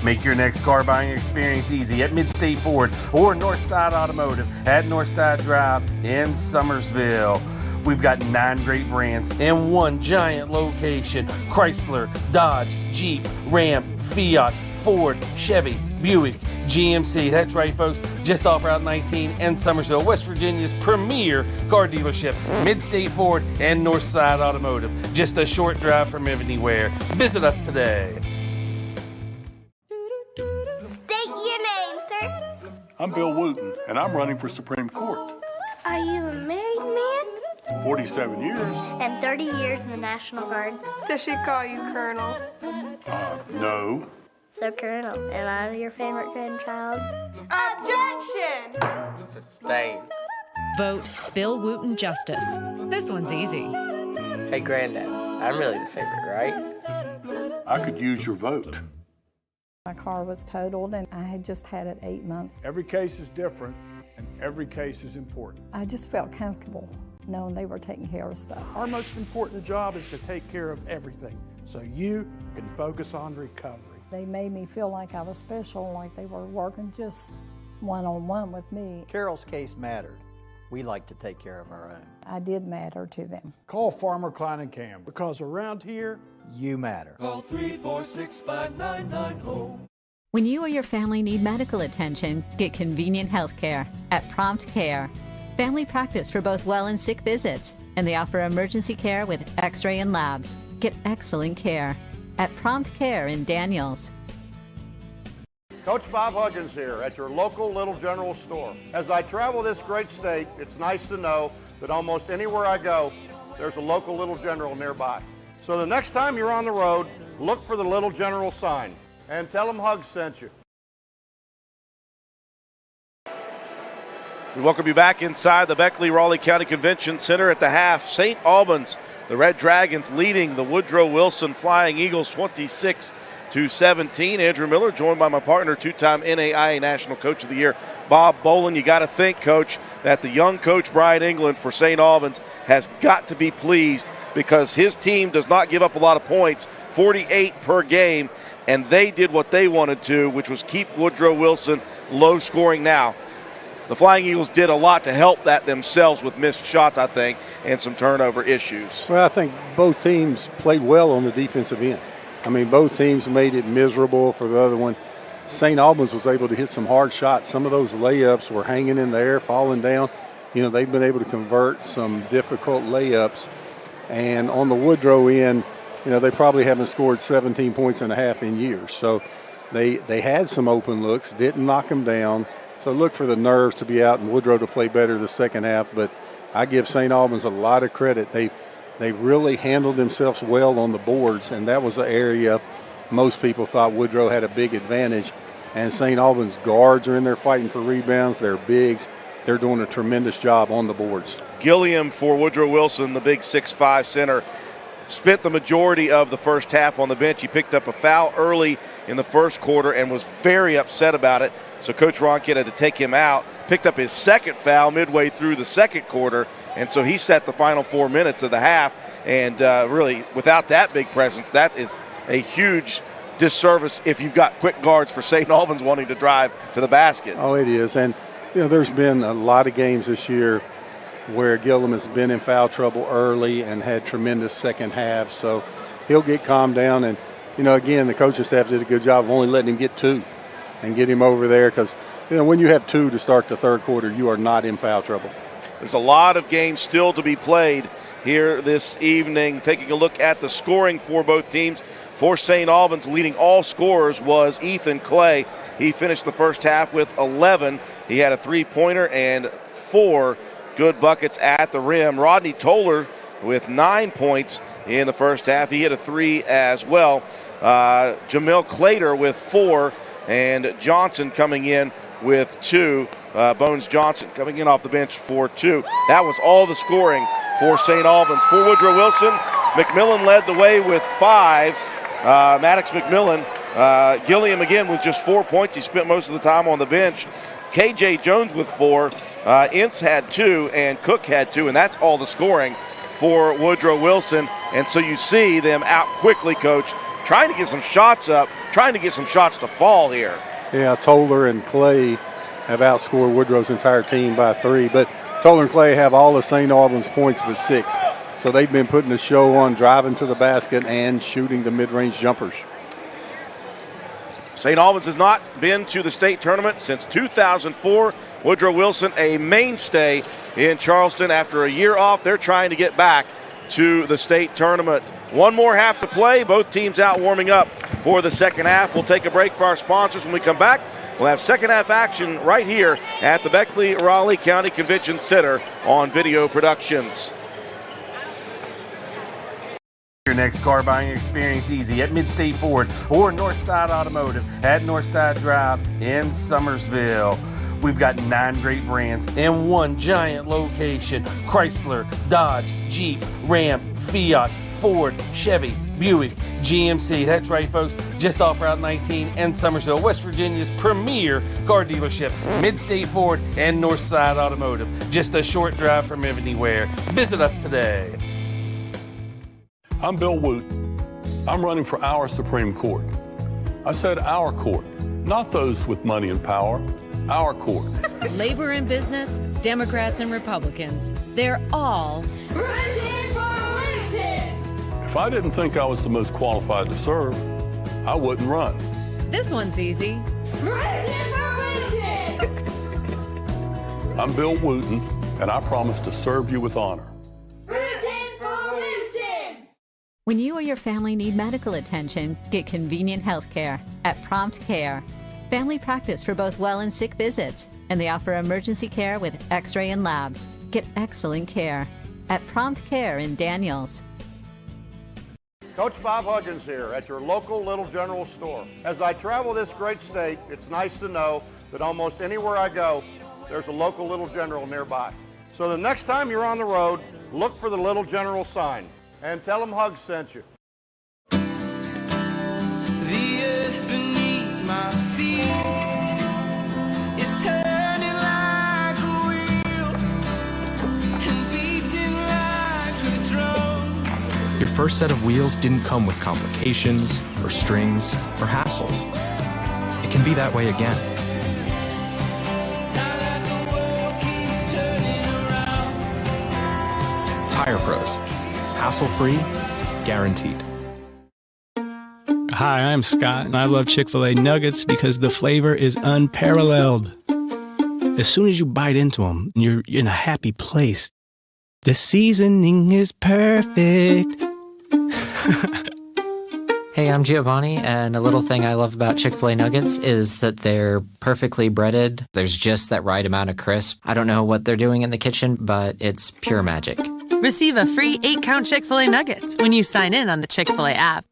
Make your next car buying experience easy at Mid-State Ford or Northside Automotive at Northside Drive in Summersville. We've got 9 great brands in one giant location. Chrysler, Dodge, Jeep, Ram, Fiat, Ford, Chevy, Buick, GMC. That's right, folks. Just off Route 19 in Summersville, West Virginia's premier car dealership. Mid-State Ford and Northside Automotive. Just a short drive from anywhere. Visit us today. State your name, sir. I'm Bill Wooten, and I'm running for Supreme Court. Are you a married man? 47 years. And 30 years in the National Guard. Does she call you Colonel? No. So, Colonel, am I your favorite grandchild? Objection! Sustained. Vote Bill Wooten Justice. This one's easy. Hey, Granddad, I'm really the favorite, right? I could use your vote. My car was totaled, and I had just had it 8 months. Every case is different, and every case is important. I just felt comfortable knowing they were taking care of stuff. Our most important job is to take care of everything, so you can focus on recovery. They made me feel like I was special, like they were working just one-on-one with me. Carol's case mattered. We like to take care of our own. I did matter to them. Call Farmer Klein and Cam, because around here, you matter. Call 346-5990. When you or your family need medical attention, get convenient health care at Prompt Care. Family practice for both well and sick visits, and they offer emergency care with x-ray and labs. Get excellent care at Prompt Care in Daniels. Coach Bob Huggins here at your local Little General store. As I travel this great state, it's nice to know that almost anywhere I go, there's a local Little General nearby. So the next time you're on the road, look for the Little General sign and tell them Hugs sent you. We welcome you back inside the Beckley-Raleigh County Convention Center at the half. St. Albans, the Red Dragons, leading the Woodrow Wilson Flying Eagles 26-17. Andrew Miller, joined by my partner, two-time NAIA National Coach of the Year, Bob Bolin. You got to think, Coach, that the young coach, Brian England, for St. Albans has got to be pleased because his team does not give up a lot of points, 48 per game, and they did what they wanted to, which was keep Woodrow Wilson low scoring. Now, the Flying Eagles did a lot to help that themselves with missed shots, I think, and some turnover issues. Well, I think both teams played well on the defensive end. I mean, both teams made it miserable for the other one. St. Albans was able to hit some hard shots. Some of those layups were hanging in the air, falling down. You know, they've been able to convert some difficult layups. And on the Woodrow end, you know, they probably haven't scored 17 points and a half in years. So they had some open looks, didn't knock them down. So look for the nerves to be out and Woodrow to play better the second half. But I give St. Albans a lot of credit. They really handled themselves well on the boards, and that was an area most people thought Woodrow had a big advantage. And St. Albans guards are in there fighting for rebounds. They're bigs. They're doing a tremendous job on the boards. Gilliam for Woodrow Wilson, the big 6'5" center, spent the majority of the first half on the bench. He picked up a foul early in the first quarter and was very upset about it. So Coach Ronkin had to take him out. Picked up his second foul midway through the second quarter, and so he set the final 4 minutes of the half. And really, without that big presence, that is a huge disservice if you've got quick guards for St. Albans wanting to drive to the basket. Oh, it is. And, you know, there's been a lot of games this year where Gilliam has been in foul trouble early and had tremendous second half. So he'll get calmed down. And, you know, again, the coaching staff did a good job of only letting him get 2 and get him over there because, you know, when you have 2 to start the third quarter, you are not in foul trouble. There's a lot of games still to be played here this evening. Taking a look at the scoring for both teams. For St. Albans, leading all scorers was Ethan Clay. He finished the first half with 11. He had a 3-pointer and 4 good buckets at the rim. Rodney Toller with 9 points in the first half. He hit a 3 as well. Jamil Clater with 4, and Johnson coming in with 2. Bones Johnson coming in off the bench for 2. That was all the scoring for St. Albans. For Woodrow Wilson, McMillan led the way with 5. Maddox McMillan. Gilliam again with just 4 points. He spent most of the time on the bench. KJ Jones with 4. Ince had 2 and Cook had 2, and that's all the scoring for Woodrow Wilson. And so you see them out quickly, Coach, trying to get some shots up, trying to get some shots to fall here. Yeah, Toller and Clay have outscored Woodrow's entire team by 3, but Toller and Clay have all of St. Albans' points but 6. So they've been putting the show on, driving to the basket and shooting the mid-range jumpers. St. Albans has not been to the state tournament since 2004. Woodrow Wilson, a mainstay in Charleston. After a year off, they're trying to get back to the state tournament. One more half to play. Both teams out warming up for the second half. We'll take a break for our sponsors. When we come back, we'll have second half action right here at the Beckley-Raleigh County Convention Center on Video Productions. Your next car buying experience easy at Mid-State Ford or Northside Automotive at Northside Drive in Summersville. We've got 9 great brands in one giant location: Chrysler, Dodge, Jeep, Ram, Fiat, Ford, Chevy, Buick, GMC. That's right, folks, just off Route 19 and Summersville, West Virginia's premier car dealership. Mid-State Ford and Northside Automotive, just a short drive from anywhere. Visit us today. I'm Bill Woot. I'm running for our Supreme Court. I said our court, not those with money and power. Our court. Labor and business, Democrats and Republicans, they're all Running for Lincoln! If I didn't think I was the most qualified to serve, I wouldn't run. This one's easy. Running for Lincoln! I'm Bill Wooten, and I promise to serve you with honor. When you or your family need medical attention, get convenient health care at Prompt Care. Family practice for both well and sick visits, and they offer emergency care with x-ray and labs. Get excellent care at Prompt Care in Daniels. Coach Bob Huggins here at your local Little General store. As I travel this great state, it's nice to know that almost anywhere I go, there's a local Little General nearby. So the next time you're on the road, look for the Little General sign and tell them Hugs sent you. The earth beneath my feet is turning like a wheel and beating like a drum. Your first set of wheels didn't come with complications, or strings, or hassles. It can be that way again. Now that the world keeps turning around. Tire Pros. Hassle-free, guaranteed. Hi, I'm Scott, and I love Chick-Fil-A Nuggets because the flavor is unparalleled. As soon as you bite into them, you're in a happy place. The seasoning is perfect. Hey, I'm Giovanni, and a little thing I love about Chick-fil-A Nuggets is that they're perfectly breaded. There's just that right amount of crisp. I don't know what they're doing in the kitchen, but it's pure magic. Receive a free 8-count Chick-fil-A Nuggets when you sign in on the Chick-fil-A app.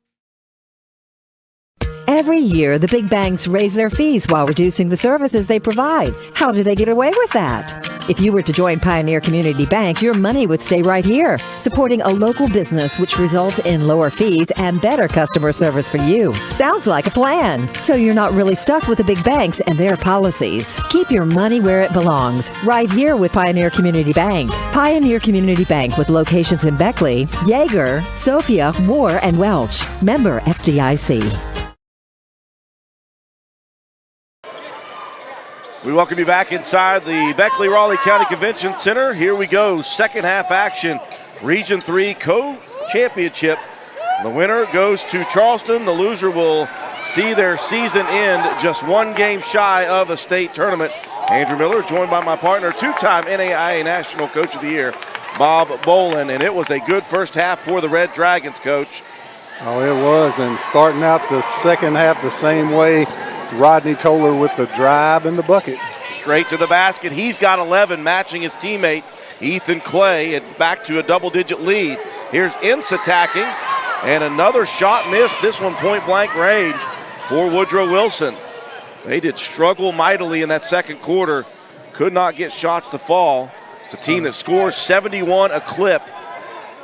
Every year, the big banks raise their fees while reducing the services they provide. How do they get away with that? If you were to join Pioneer Community Bank, your money would stay right here, supporting a local business, which results in lower fees and better customer service for you. Sounds like a plan. So you're not really stuck with the big banks and their policies. Keep your money where it belongs, right here with Pioneer Community Bank. Pioneer Community Bank with locations in Beckley, Yeager, Sophia, Moore, and Welch. Member FDIC. We welcome you back inside the Beckley-Raleigh County Convention Center. Here we go, second half action. Region 3 co-championship. The winner goes to Charleston. The loser will see their season end just one game shy of a state tournament. Andrew Miller, joined by my partner, two-time NAIA National Coach of the Year, Bob Bolin. And it was a good first half for the Red Dragons, Coach. Oh, it was, and starting out the second half the same way. Rodney Toller with the drive and the bucket. Straight to the basket. He's got 11, matching his teammate, Ethan Clay. It's back to a double-digit lead. Here's Ince attacking, and another shot missed, this one point-blank range for Woodrow Wilson. They did struggle mightily in that second quarter. Could not get shots to fall. It's a team that scores 71 a clip,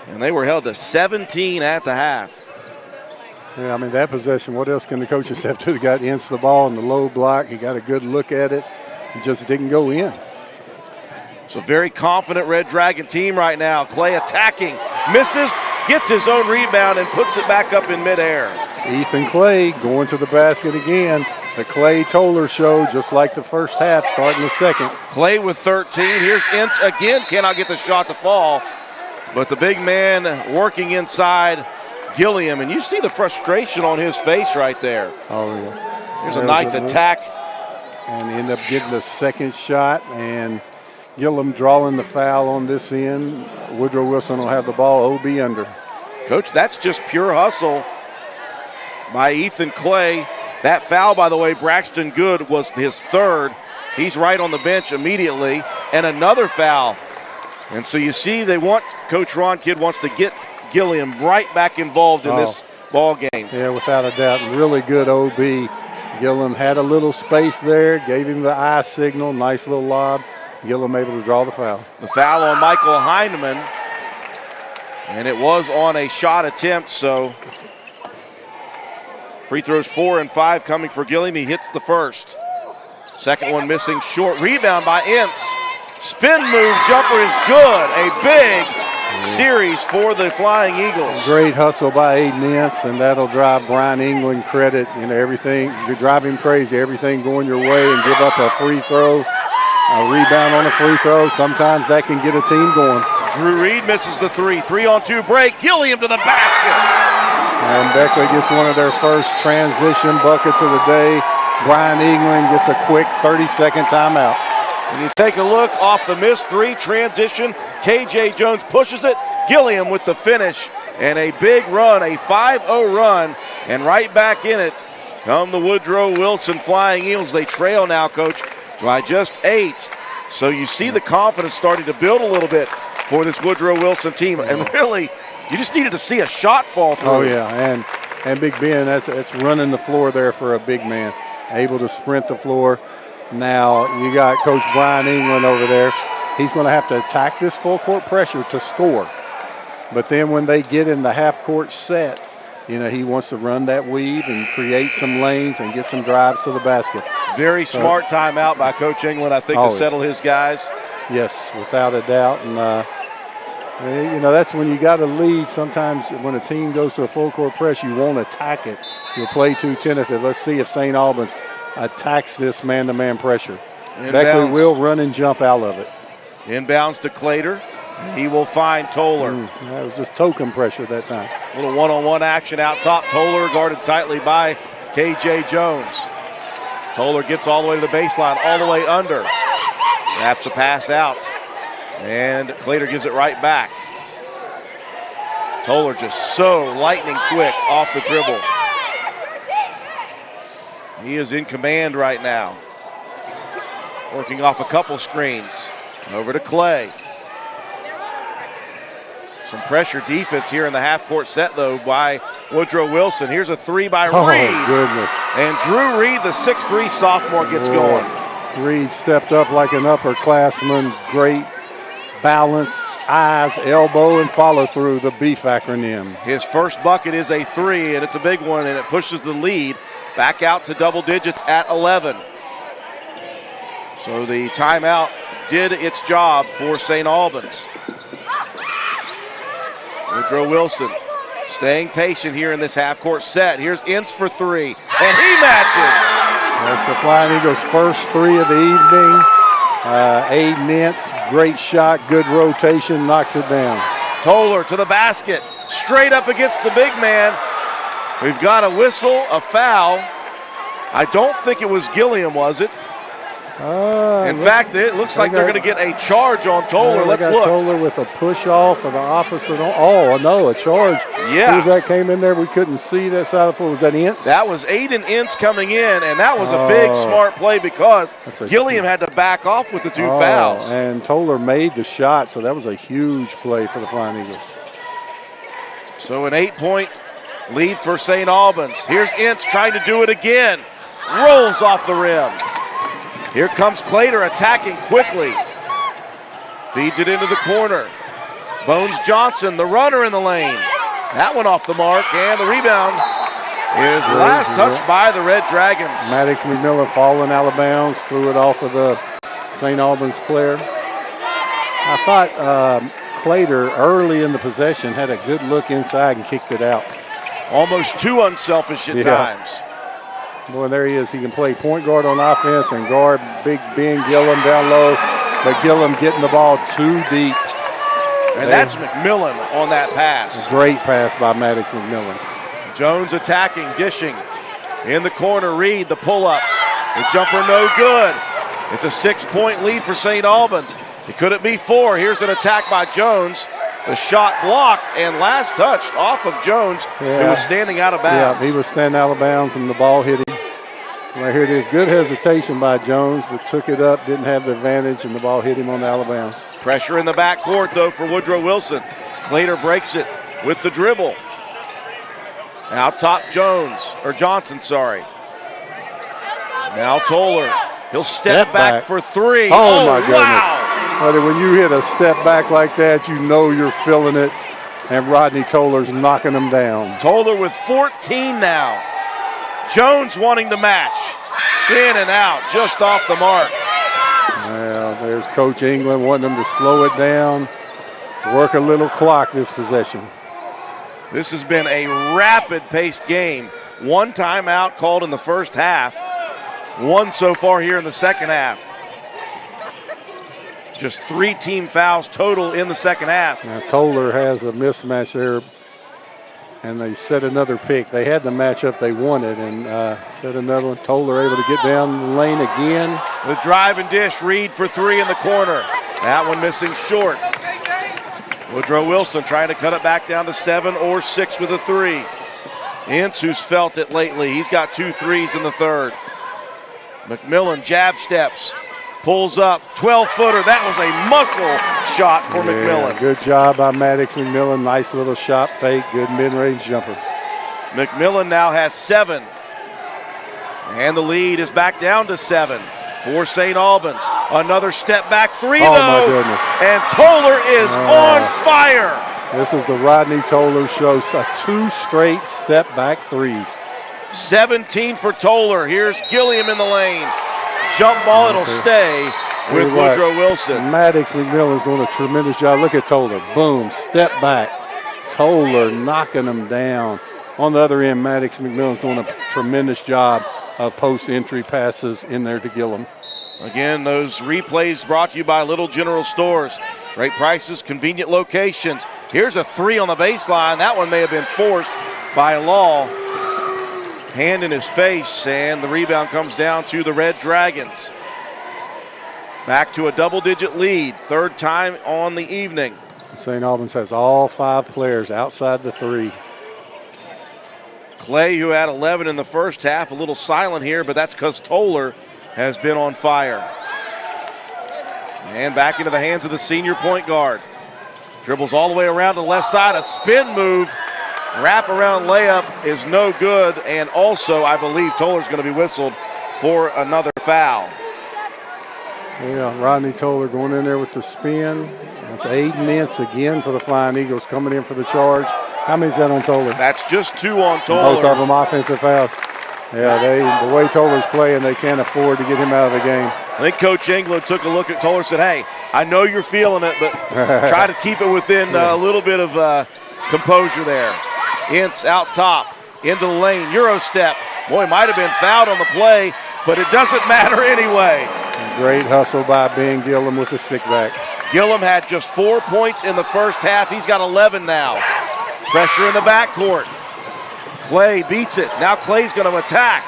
and they were held to 17 at the half. Yeah, I mean, that possession, what else can the coaches have to do? They got Ince the ball in the low block. He got a good look at it. It just didn't go in. It's a very confident Red Dragon team right now. Clay attacking, misses, gets his own rebound, and puts it back up in midair. Ethan Clay going to the basket again. The Clay Toller show, just like the first half, starting the second. Clay with 13. Here's Ince again. Cannot get the shot to fall. But the big man working inside Gilliam, and you see the frustration on his face right there. Oh, yeah. Here's a nice attack. And end up getting the second shot, and Gilliam drawing the foul on this end. Woodrow Wilson will have the ball, OB under. Coach, that's just pure hustle by Ethan Clay. That foul, by the way, Braxton Good was his third. He's right on the bench immediately, and another foul. And so you see Coach Ron Kidd wants to get Gilliam right back involved in this ball game. Yeah, without a doubt. Really good OB. Gilliam had a little space there, gave him the eye signal, nice little lob. Gilliam able to draw the foul. The foul on Michael Heineman, and it was on a shot attempt, so free throws 4 and 5 coming for Gilliam. He hits the first. Second one missing short. Rebound by Ince. Spin move jumper is good. A big series for the Flying Eagles. Great hustle by Aiden Ince, and that'll drive Brian England credit. You know, everything, you drive him crazy, everything going your way, and give up a free throw, a rebound on a free throw. Sometimes that can get a team going. Drew Reed misses the three. 3-on-2 break. Gilliam to the basket. And Beckley gets one of their first transition buckets of the day. Brian England gets a quick 30-second timeout. When you take a look off the missed three, transition, KJ Jones pushes it. Gilliam with the finish and a big run, a 5-0 run, and right back in it come the Woodrow Wilson Flying Eagles. They trail now, Coach, by just 8. So you see the confidence starting to build a little bit for this Woodrow Wilson team. And really, you just needed to see a shot fall through. Oh, yeah, and Big Ben, that's running the floor there for a big man, able to sprint the floor. Now you got Coach Brian England over there. He's going to have to attack this full court pressure to score. But then when they get in the half court set, you know, he wants to run that weave and create some lanes and get some drives to the basket. Very smart timeout by Coach England, I think, to settle his guys. Yes, without a doubt. And, you know, that's when you got to lead. Sometimes when a team goes to a full court press, you won't attack it. You'll play too tentative. Let's see if St. Albans attacks this man-to-man pressure. Beckley will run and jump out of it. Inbounds to Clater. He will find Toller. That was just toe compression that time. Little one-on-one action out top. Toller guarded tightly by K.J. Jones. Toller gets all the way to the baseline, all the way under. Wraps a pass out. And Clater gives it right back. Toller just so lightning quick off the dribble. He is in command right now. Working off a couple screens. Over to Clay. Some pressure defense here in the half-court set, though, by Woodrow Wilson. Here's a three by Reed. Oh, goodness. And Drew Reed, the 6'3 sophomore, gets going. Reed stepped up like an upperclassman. Great balance, eyes, elbow, and follow through, the beef acronym. His first bucket is a three, and it's a big one, and it pushes the lead back out to double digits at 11. So the timeout did its job for St. Albans. Woodrow Wilson staying patient here in this half-court set. Here's Ince for three, and he matches. That's the Flying Eagles' first three of the evening. Aiden Ince, great shot, good rotation, knocks it down. Toller to the basket, straight up against the big man. We've got a whistle, a foul. I don't think it was Gilliam, was it? In fact, it looks like they're going to get a charge on Toller. Let's look. Toller with a push off of the opposite. Oh, no, a charge. Yeah. Who's that came in there? We couldn't see that side of the floor. Was that Ince? That was Aiden Ince coming in, and that was a big, smart play because Gilliam had to back off with the two fouls. And Toller made the shot, so that was a huge play for the Flying Eagles. So an 8-point lead for St. Albans. Here's Ince trying to do it again. Rolls off the rim. Here comes Clater attacking quickly. Feeds it into the corner. Bones Johnson, the runner in the lane. That one off the mark, and the rebound is last touched by the Red Dragons. Maddox McMillan falling out of bounds, threw it off of the St. Albans player. I thought Clater early in the possession had a good look inside and kicked it out. Almost too unselfish at times. Boy, there he is. He can play point guard on offense and guard big Ben Gillum down low. But Gillum getting the ball too deep. And that's McMillan on that pass. Great pass by Maddox McMillan. Jones attacking, dishing. In the corner, Reed, the pull-up. The jumper no good. It's a 6-point lead for St. Albans. Could it be 4? Here's an attack by Jones. The shot blocked and last touched off of Jones, who was standing out of bounds. Yeah, he was standing out of bounds and the ball hit him. Right here it is. Good hesitation by Jones, but took it up, didn't have the advantage, and the ball hit him on the out of bounds. Pressure in the backcourt, though, for Woodrow Wilson. Clater breaks it with the dribble. Out top Johnson, sorry. Now Toller. He'll step back for three. Oh my goodness. Wow. Buddy, when you hit a step back like that, you know you're feeling it, and Rodney Toller's knocking them down. Toller with 14 now. Jones wanting to match. In and out, just off the mark. Well, there's Coach England wanting them to slow it down, work a little clock this possession. This has been a rapid-paced game. One timeout called in the first half. One so far here in the second half. Just 3 team fouls total in the second half. Now Toller has a mismatch there, and they set another pick. They had the matchup they wanted, and set another one. Toller able to get down the lane again. The drive and dish, Reed for 3 in the corner. That one missing short. Woodrow Wilson trying to cut it back down to 7 or 6 with a 3. Ince, who's felt it lately, he's got 2 threes in the third. McMillan jab steps. Pulls up, 12-footer. That was a muscle shot for McMillan. Good job by Maddox McMillan. Nice little shot fake, good mid-range jumper. McMillan now has 7. And the lead is back down to 7 for St. Albans. Another step back 3, though. Oh, my goodness. And Toller is on fire. This is the Rodney Toller show. 2 straight step back threes. 17 for Toller. Here's Gilliam in the lane. Jump ball, it'll stay with Woodrow Wilson. Maddox McMillan's doing a tremendous job. Look at Toller. Boom, step back. Toller knocking him down. On the other end, Maddox McMillan's doing a tremendous job of post-entry passes in there to Gillum. Again, those replays brought to you by Little General Stores. Great prices, convenient locations. Here's a 3 on the baseline. That one may have been forced by Law. Hand in his face, and the rebound comes down to the Red Dragons. Back to a double-digit lead, third time on the evening. St. Albans has all 5 players outside the 3. Clay, who had 11 in the first half, a little silent here, but that's because Toller has been on fire. And back into the hands of the senior point guard. Dribbles all the way around to the left side, a spin move. Wrap-around layup is no good, and also I believe Toller's going to be whistled for another foul. Yeah, Rodney Toller going in there with the spin. That's Aiden Ince again for the Flying Eagles coming in for the charge. How many's that on Toller? That's just 2 on Toller. Both of them offensive fouls. Yeah, the way Toller's playing, they can't afford to get him out of the game. I think Coach England took a look at Toller and said, hey, I know you're feeling it, but try to keep it within a little bit of composure there. Ince out top, into the lane, Euro step. Boy, might have been fouled on the play, but it doesn't matter anyway. Great hustle by Ben Gillum with the stick back. Gillum had just 4 points in the first half. He's got 11 now. Pressure in the backcourt. Clay beats it. Now Clay's going to attack.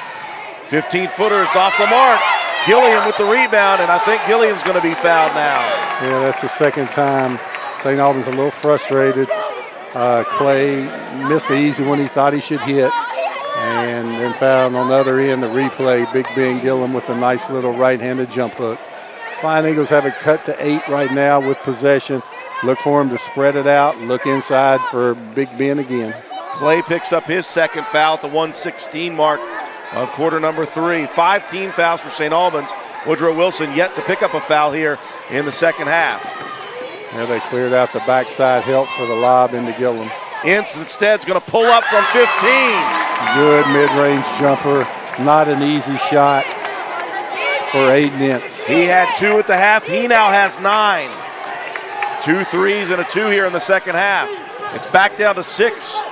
15-footer is off the mark. Gilliam with the rebound, and I think Gilliam's going to be fouled now. Yeah, that's the second time. St. Albans a little frustrated. Clay missed the easy one he thought he should hit. And then fouled on the other end, the replay. Big Ben Gillum with a nice little right-handed jump hook. Flying Eagles have it cut to 8 right now with possession. Look for him to spread it out. Look inside for Big Ben again. Clay picks up his second foul at the 1:16 mark of quarter number 3. 5 team fouls for St. Albans. Woodrow Wilson yet to pick up a foul here in the second half. Yeah, they cleared out the backside help for the lob into Gillum. Ince instead's going to pull up from 15. Good mid-range jumper. Not an easy shot for Aiden Ince. He had 2 at the half. He now has 9. 2 threes and a 2 here in the second half. It's back down to 6.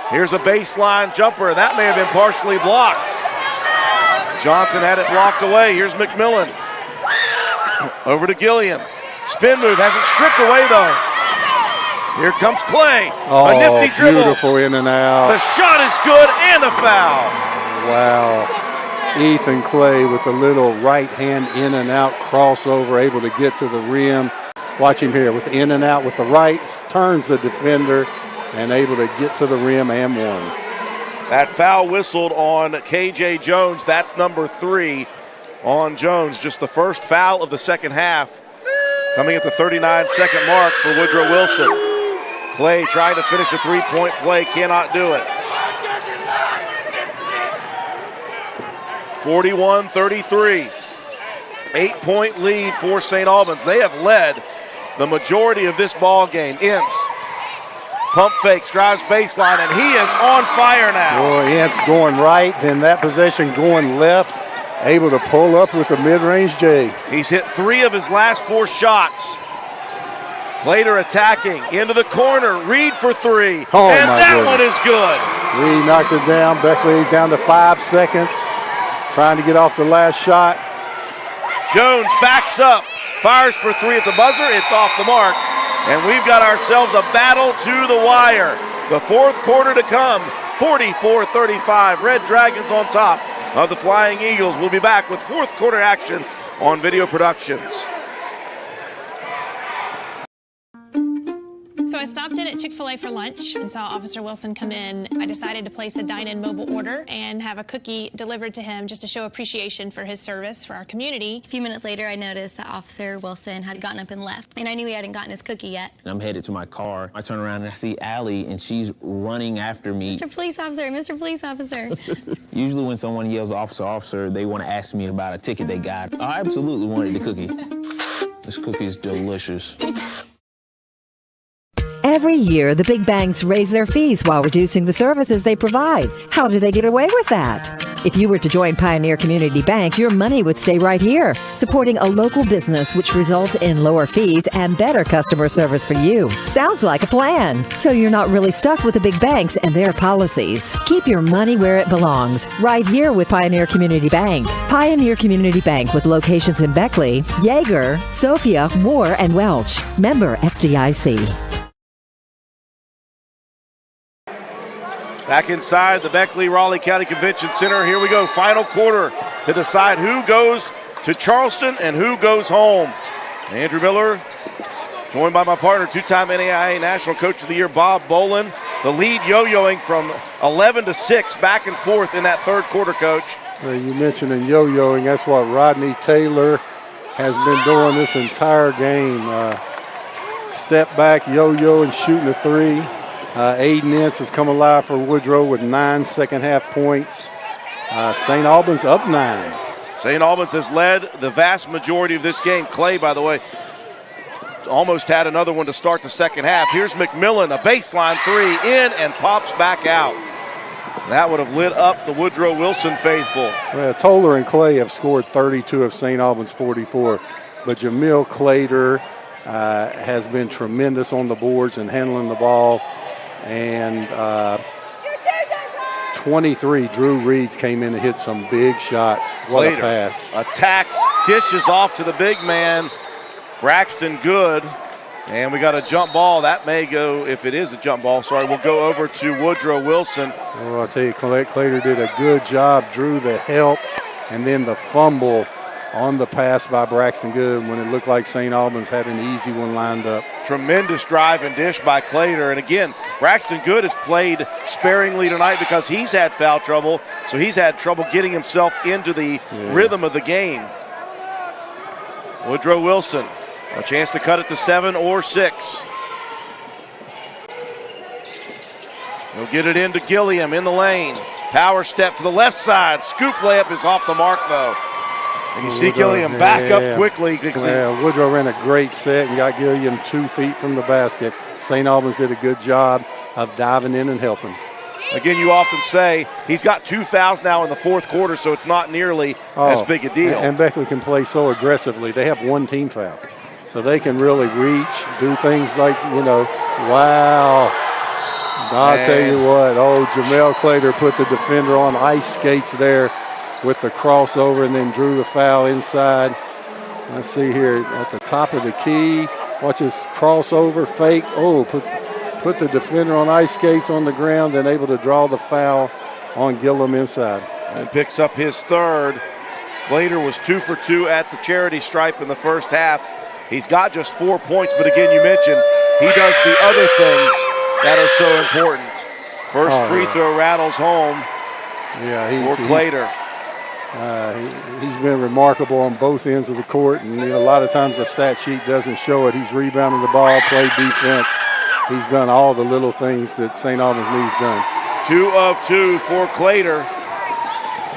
Here's a baseline jumper. That may have been partially blocked. Johnson had it blocked away. Here's McMillan. Over to Gilliam. Spin move, hasn't stripped away though. Here comes Clay. A nifty dribble. Beautiful in and out. The shot is good and a foul. Wow. Ethan Clay with a little right hand in and out crossover, able to get to the rim. Watch him here with in and out with the right, turns the defender and able to get to the rim and one. That foul whistled on KJ Jones. That's number 3 on Jones. Just the first foul of the second half. Coming at the 39-second mark for Woodrow Wilson. Clay trying to finish a 3-point play, cannot do it. 41-33. 8-point lead for St. Albans. They have led the majority of this ball game. Ince pump fakes, drives baseline, and he is on fire now. Boy, Ince going right, then that possession going left. Able to pull up with a mid-range J. He's hit 3 of his last 4 shots. Clater attacking into the corner. Reed for 3. And that one is good. Reed knocks it down. Beckley's down to 5 seconds. Trying to get off the last shot. Jones backs up. Fires for 3 at the buzzer. It's off the mark. And we've got ourselves a battle to the wire. The fourth quarter to come. 44-35. Red Dragons on top of the Flying Eagles. We'll be back with fourth quarter action on Video Productions. So I stopped in at Chick-Fil-A for lunch and saw Officer Wilson come in. I decided to place a dine-in mobile order and have a cookie delivered to him just to show appreciation for his service for our community. A few minutes later, I noticed that Officer Wilson had gotten up and left, and I knew he hadn't gotten his cookie yet. I'm headed to my car. I turn around and I see Allie, and she's running after me. Mr. Police Officer, Mr. Police Officer. Usually when someone yells officer, officer, they want to ask me about a ticket they got. I absolutely wanted the cookie. This cookie is delicious. Every year, the big banks raise their fees while reducing the services they provide. How do they get away with that? If you were to join Pioneer Community Bank, your money would stay right here, supporting a local business, which results in lower fees and better customer service for you. Sounds like a plan. So you're not really stuck with the big banks and their policies. Keep your money where it belongs, right here with Pioneer Community Bank. Pioneer Community Bank with locations in Beckley, Yeager, Sophia, Moore, and Welch. Member FDIC. Back inside the Beckley-Raleigh County Convention Center. Here we go, final quarter to decide who goes to Charleston and who goes home. Andrew Miller, joined by my partner, two-time NAIA National Coach of the Year, Bob Bolin. The lead yo-yoing from 11-6 back and forth in that third quarter, Coach. Well, you mentioned in yo-yoing, that's what Rodney Taylor has been doing this entire game. Step back, yo-yo, and shooting a three. Aiden Ince has come alive for Woodrow with 9 second-half points. St. Albans up 9. St. Albans has led the vast majority of this game. Clay, by the way, almost had another one to start the second half. Here's McMillan, a baseline three, in and pops back out. That would have lit up the Woodrow Wilson faithful. Well, Toller and Clay have scored 32 of St. Albans' 44, but Jamil Clater has been tremendous on the boards and handling the ball. And 23, Drew Reeds came in and hit some big shots. What a pass. Attacks, dishes off to the big man, Braxton Good. And we got a jump ball. That may go, if it is a jump ball, sorry, we'll go over to Woodrow Wilson. Well, I'll tell you, Clater did a good job, drew the help, and then the fumble on the pass by Braxton Good when it looked like St. Albans had an easy one lined up. Tremendous drive and dish by Clater. And again, Braxton Good has played sparingly tonight because he's had foul trouble, so he's had trouble getting himself into the rhythm of the game. Woodrow Wilson, a chance to cut it to 7 or 6. He'll get it into Gilliam in the lane. Power step to the left side. Scoop layup is off the mark, though. And you see Gilliam back up quickly. Woodrow ran a great set and got Gilliam 2 feet from the basket. St. Albans did a good job of diving in and helping. Again, you often say he's got 2 fouls now in the fourth quarter, so it's not nearly as big a deal. And Beckley can play so aggressively. They have 1 team foul. So they can really reach, do things like, wow. I'll tell you what, Jamel Clater put the defender on ice skates there with the crossover and then drew the foul inside. Let's see here at the top of the key. Watch his crossover, fake. Put the defender on ice skates on the ground, then able to draw the foul on Gillum inside. And picks up his third. Clater was 2 for 2 at the charity stripe in the first half. He's got just 4 points, but again, you mentioned he does the other things that are so important. First free throw rattles home for Clater. He's been remarkable on both ends of the court, and a lot of times the stat sheet doesn't show it. He's rebounding the ball, played defense. He's done all the little things that St. Albans needs done. 2 of 2 for Clater.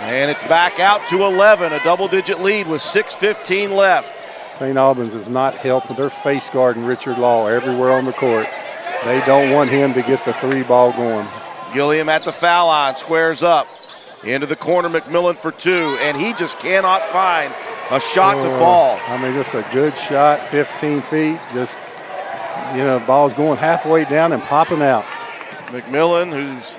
And it's back out to 11, a double-digit lead with 6:15 left. St. Albans has not helped. They're face guarding Richard Law everywhere on the court. They don't want him to get the 3 ball going. Gilliam at the foul line, squares up. Into the corner, McMillan for 2, and he just cannot find a shot to fall. Just a good shot, 15 feet. Just, ball's going halfway down and popping out. McMillan, who's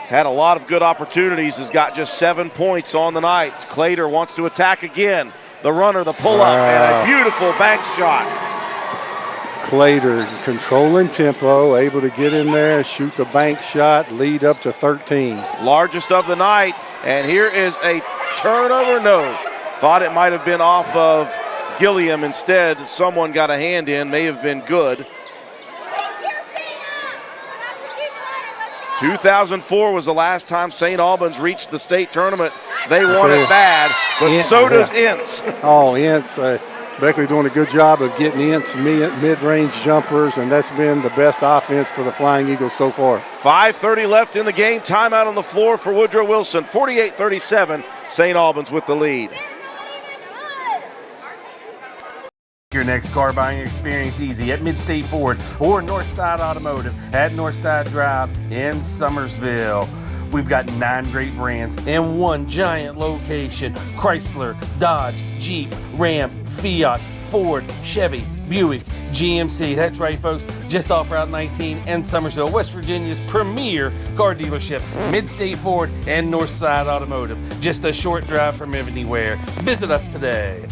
had a lot of good opportunities, has got just 7 points on the night. Clater wants to attack again. The runner, the pull-up, and a beautiful bank shot. Clater controlling tempo, able to get in there, shoot the bank shot, lead up to 13. Largest of the night, and here is a turnover. No, thought it might have been off of Gilliam. Instead, someone got a hand in, may have been Good. 2004 was the last time St. Albans reached the state tournament. They won it bad, but so does Ince. Ince. Beckley doing a good job of getting Ince mid-range jumpers, and that's been the best offense for the Flying Eagles so far. 5:30 left in the game. Timeout on the floor for Woodrow Wilson. 48-37, St. Albans with the lead. Your your next car buying experience easy at Mid-State Ford or Northside Automotive at Northside Drive in Summersville. We've got 9 great brands in one giant location: Chrysler, Dodge, Jeep, Ram, Fiat, Ford, Chevy, Buick, GMC. That's right, folks, just off Route 19 in Summersville, West Virginia's premier car dealership, Mid-State Ford and Northside Automotive. Just a short drive from anywhere. Visit us today.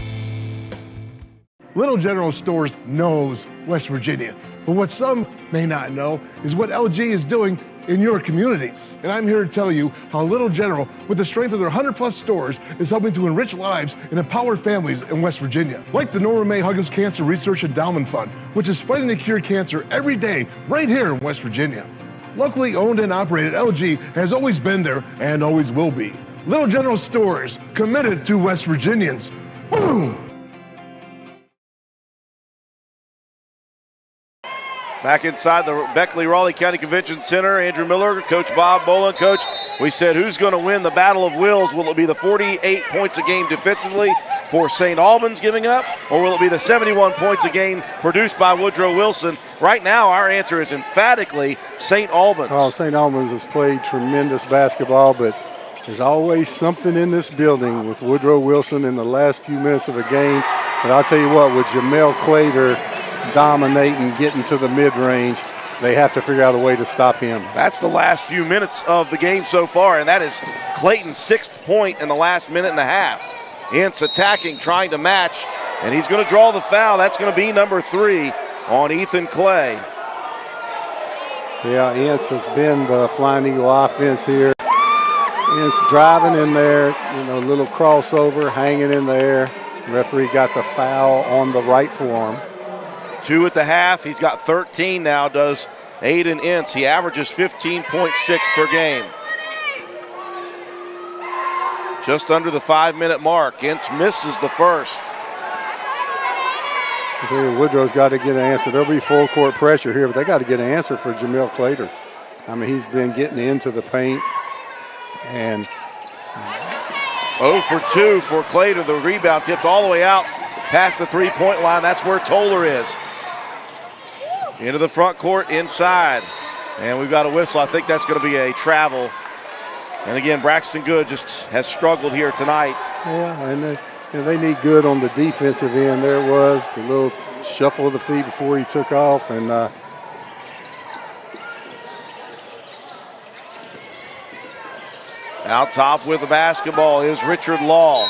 Little General Stores knows West Virginia, but what some may not know is what LG is doing in your communities. And I'm here to tell you how Little General, with the strength of their 100+ stores, is helping to enrich lives and empower families in West Virginia. Like the Norma May Huggins Cancer Research Endowment Fund, which is fighting to cure cancer every day right here in West Virginia. Locally owned and operated, LG has always been there and always will be. Little General Stores, committed to West Virginians. Boom! Back inside the Beckley-Raleigh County Convention Center, Andrew Miller, Coach Bob Bolin. Coach, we said who's going to win the Battle of Wills? Will it be the 48 points a game defensively for St. Albans giving up, or will it be the 71 points a game produced by Woodrow Wilson? Right now, our answer is emphatically St. Albans. Oh, St. Albans has played tremendous basketball, but there's always something in this building with Woodrow Wilson in the last few minutes of a game. But I'll tell you what, with Jamel Clater dominating, getting to the mid-range, they have to figure out a way to stop him. That's the last few minutes of the game so far, and that is Clayton's 6th point in the last minute and a half. Ince attacking, trying to match, and he's going to draw the foul. That's going to be number 3 on Ethan Clay. Yeah, Ince has been the Flying Eagle offense here. Ince driving in there, a little crossover, hanging in the air. Referee got the foul on the right forearm. 2 at the half. He's got 13 now, does Aiden Ince. He averages 15.6 per game. Just under the 5-minute mark. Ince misses the first. Okay, Woodrow's got to get an answer. There'll be full court pressure here, but they got to get an answer for Jamel Clater. I mean, he's been getting into the paint. And 0 for 2 for Clater. The rebound tipped all the way out past the 3-point line. That's where Toller is. Into the front court, inside. And we've got a whistle. I think that's going to be a travel. And again, Braxton Good just has struggled here tonight. Yeah, and they need Good on the defensive end. There it was, the little shuffle of the feet before he took off. And out top with the basketball is Richard Law.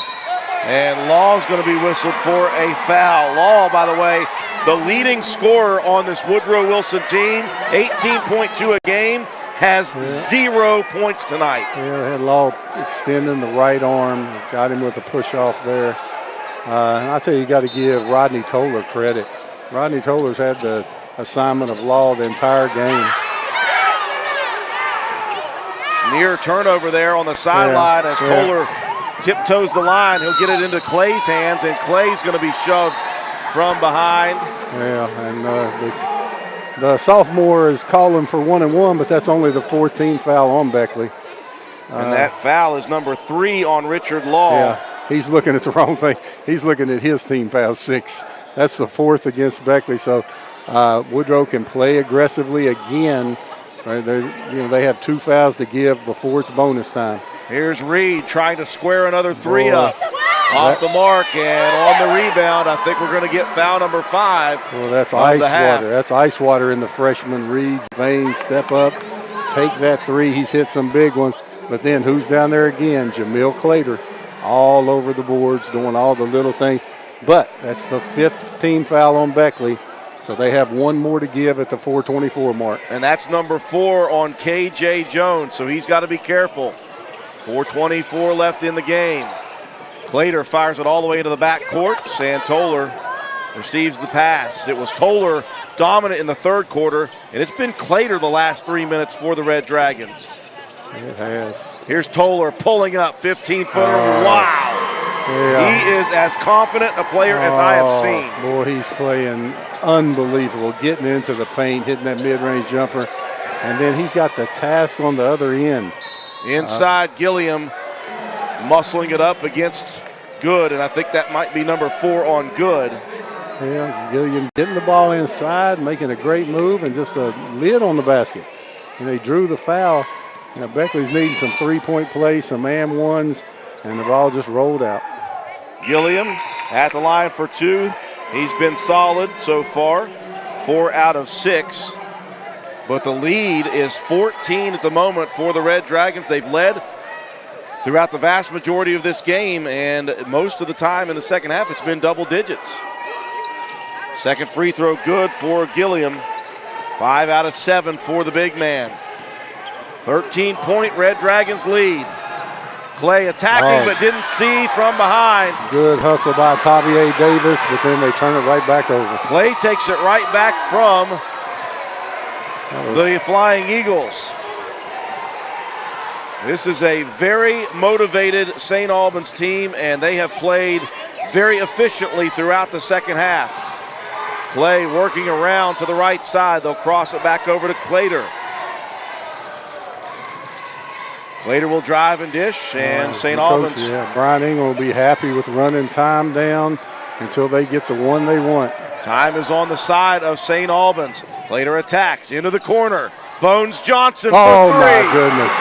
And Law's going to be whistled for a foul. Law, by the way, the leading scorer on this Woodrow Wilson team, 18.2 a game, has 0 points tonight. Yeah, they had Law extending the right arm, got him with a push-off there. And I'll tell you got to give Rodney Toller credit. Rodney Toller's had the assignment of Law the entire game. Near turnover there on the sideline as Toller tiptoes the line. He'll get it into Clay's hands, and Clay's going to be shoved from behind. Yeah, and the sophomore is calling for 1-and-1, but that's only the 14th foul on Beckley. And that foul is number 3 on Richard Law. Yeah, he's looking at the wrong thing. He's looking at his team foul 6. That's the 4th against Beckley. So Woodrow can play aggressively again. Right, they have 2 fouls to give before it's bonus time. Here's Reed trying to square another 3 up. Off the mark, and on the rebound, I think we're going to get foul number 5. Well, that's ice water. That's ice water in the freshman Reed's veins. Step up, take that 3. He's hit some big ones. But then who's down there again? Jamel Clater, all over the boards, doing all the little things. But that's the 5th team foul on Beckley. So they have 1 more to give at the 4:24 mark. And that's number 4 on K.J. Jones, so he's got to be careful. 4:24 left in the game. Clater fires it all the way into the back court, and Toller receives the pass. It was Toller dominant in the 3rd quarter, and it's been Clater the last 3 minutes for the Red Dragons. It has. Here's Toller pulling up, 15-footer. Wow. Yeah. He is as confident a player as I have seen. Boy, he's playing unbelievable, getting into the paint, hitting that mid-range jumper, and then he's got the task on the other end. Inside, Gilliam muscling it up against Good, and I think that might be number 4 on Good. Yeah, Gilliam getting the ball inside, making a great move, and just a lid on the basket. And they drew the foul. You know, Beckley's needing some three-point play, some and ones, and the ball just rolled out. Gilliam at the line for two. He's been solid so far, 4 out of 6. But the lead is 14 at the moment for the Red Dragons. They've led throughout the vast majority of this game, and most of the time in the second half it's been double digits. Second free throw good for Gilliam. 5 out of 7 for the big man. 13-point Red Dragons lead. Clay attacking but didn't see from behind. Good hustle by Tavier Davis, but then they turn it right back over. Clay takes it right back from the Flying Eagles. This is a very motivated St. Albans team, and they have played very efficiently throughout the second half. Clay working around to the right side. They'll cross it back over to Clater. Clater will drive and dish, and St. Albans. Yeah, Brian Ingram will be happy with running time down until they get the one they want. Time is on the side of St. Albans. Clater attacks into the corner. Bones Johnson for 3. Oh, my goodness.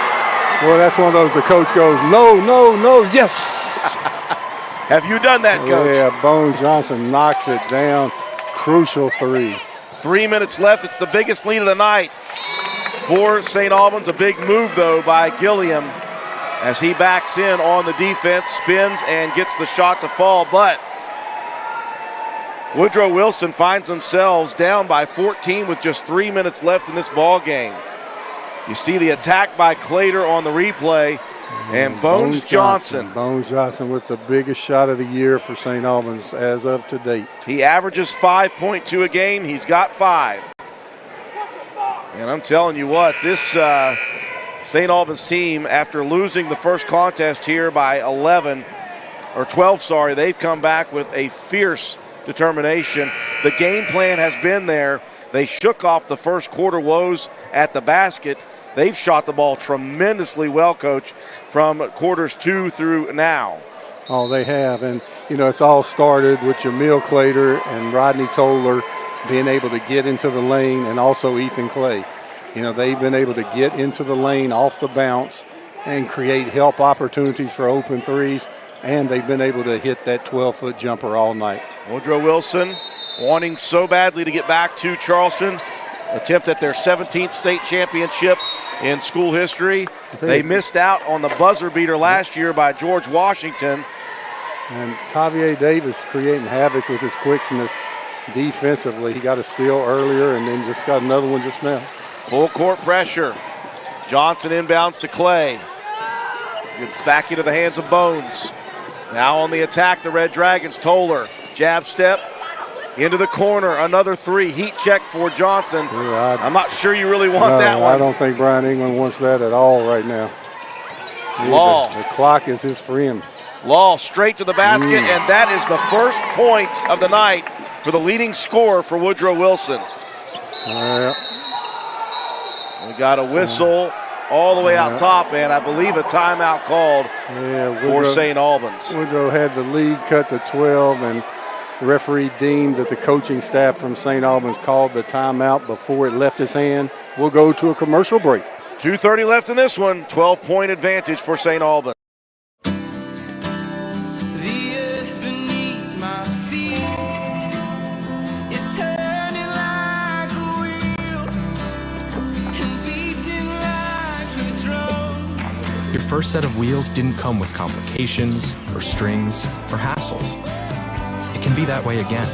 Boy, that's one of those the coach goes, no, no, no, yes. Have you done that, Coach? Yeah, Bones Johnson knocks it down. Crucial 3. 3 minutes left. It's the biggest lead of the night for St. Albans. A big move, though, by Gilliam as he backs in on the defense, spins, and gets the shot to fall. But Woodrow Wilson finds themselves down by 14 with just 3 minutes left in this ball game. You see the attack by Clater on the replay, and Bones Johnson. Bones Johnson with the biggest shot of the year for St. Albans as of to date. He averages 5.2 a game. He's got 5. And I'm telling you what, this St. Albans team, after losing the first contest here by 12, they've come back with a fierce determination. The game plan has been there. They shook off the first quarter woes at the basket. They've shot the ball tremendously well, Coach, from quarters 2 through now. Oh, they have. And, you know, it's all started with Jamil Clater and Rodney Toller being able to get into the lane, and also Ethan Clay. You know, they've been able to get into the lane off the bounce and create help opportunities for open threes, and they've been able to hit that 12-foot jumper all night. Woodrow Wilson wanting so badly to get back to Charleston. Attempt at their 17th state championship in school history. They missed out on the buzzer beater last year by George Washington. And Tavier Davis creating havoc with his quickness defensively. He got a steal earlier and then just got another one just now. Full court pressure. Johnson inbounds to Clay. Gets back into the hands of Bones. Now on the attack, the Red Dragons. Toller, jab step. Into the corner, another 3. Heat check for Johnson. Yeah, I'm not sure you really want that one. I don't think Brian England wants that at all right now. Law. The clock is his friend. Law straight to the basket, and that is the first points of the night for the leading scorer for Woodrow Wilson. We got a whistle all the way out top, and I believe a timeout called for St. Albans. Woodrow had the lead cut to 12, and the referee deemed that the coaching staff from St. Albans called the timeout before it left his hand. We'll go to a commercial break. 2:30 left in this one. 12-point advantage for St. Albans. The earth beneath my feet is turning like a wheel and beating like a drum. Your first set of wheels didn't come with complications or strings or hassles. It can be that way again.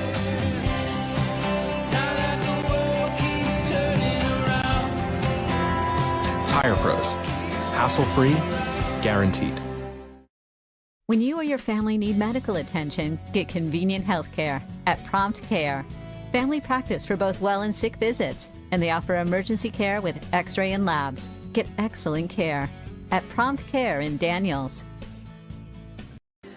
Tire Pros. Hassle-free, guaranteed. When you or your family need medical attention, get convenient health care at Prompt Care. Family practice for both well and sick visits, and they offer emergency care with x-ray and labs. Get excellent care at Prompt Care in Daniels.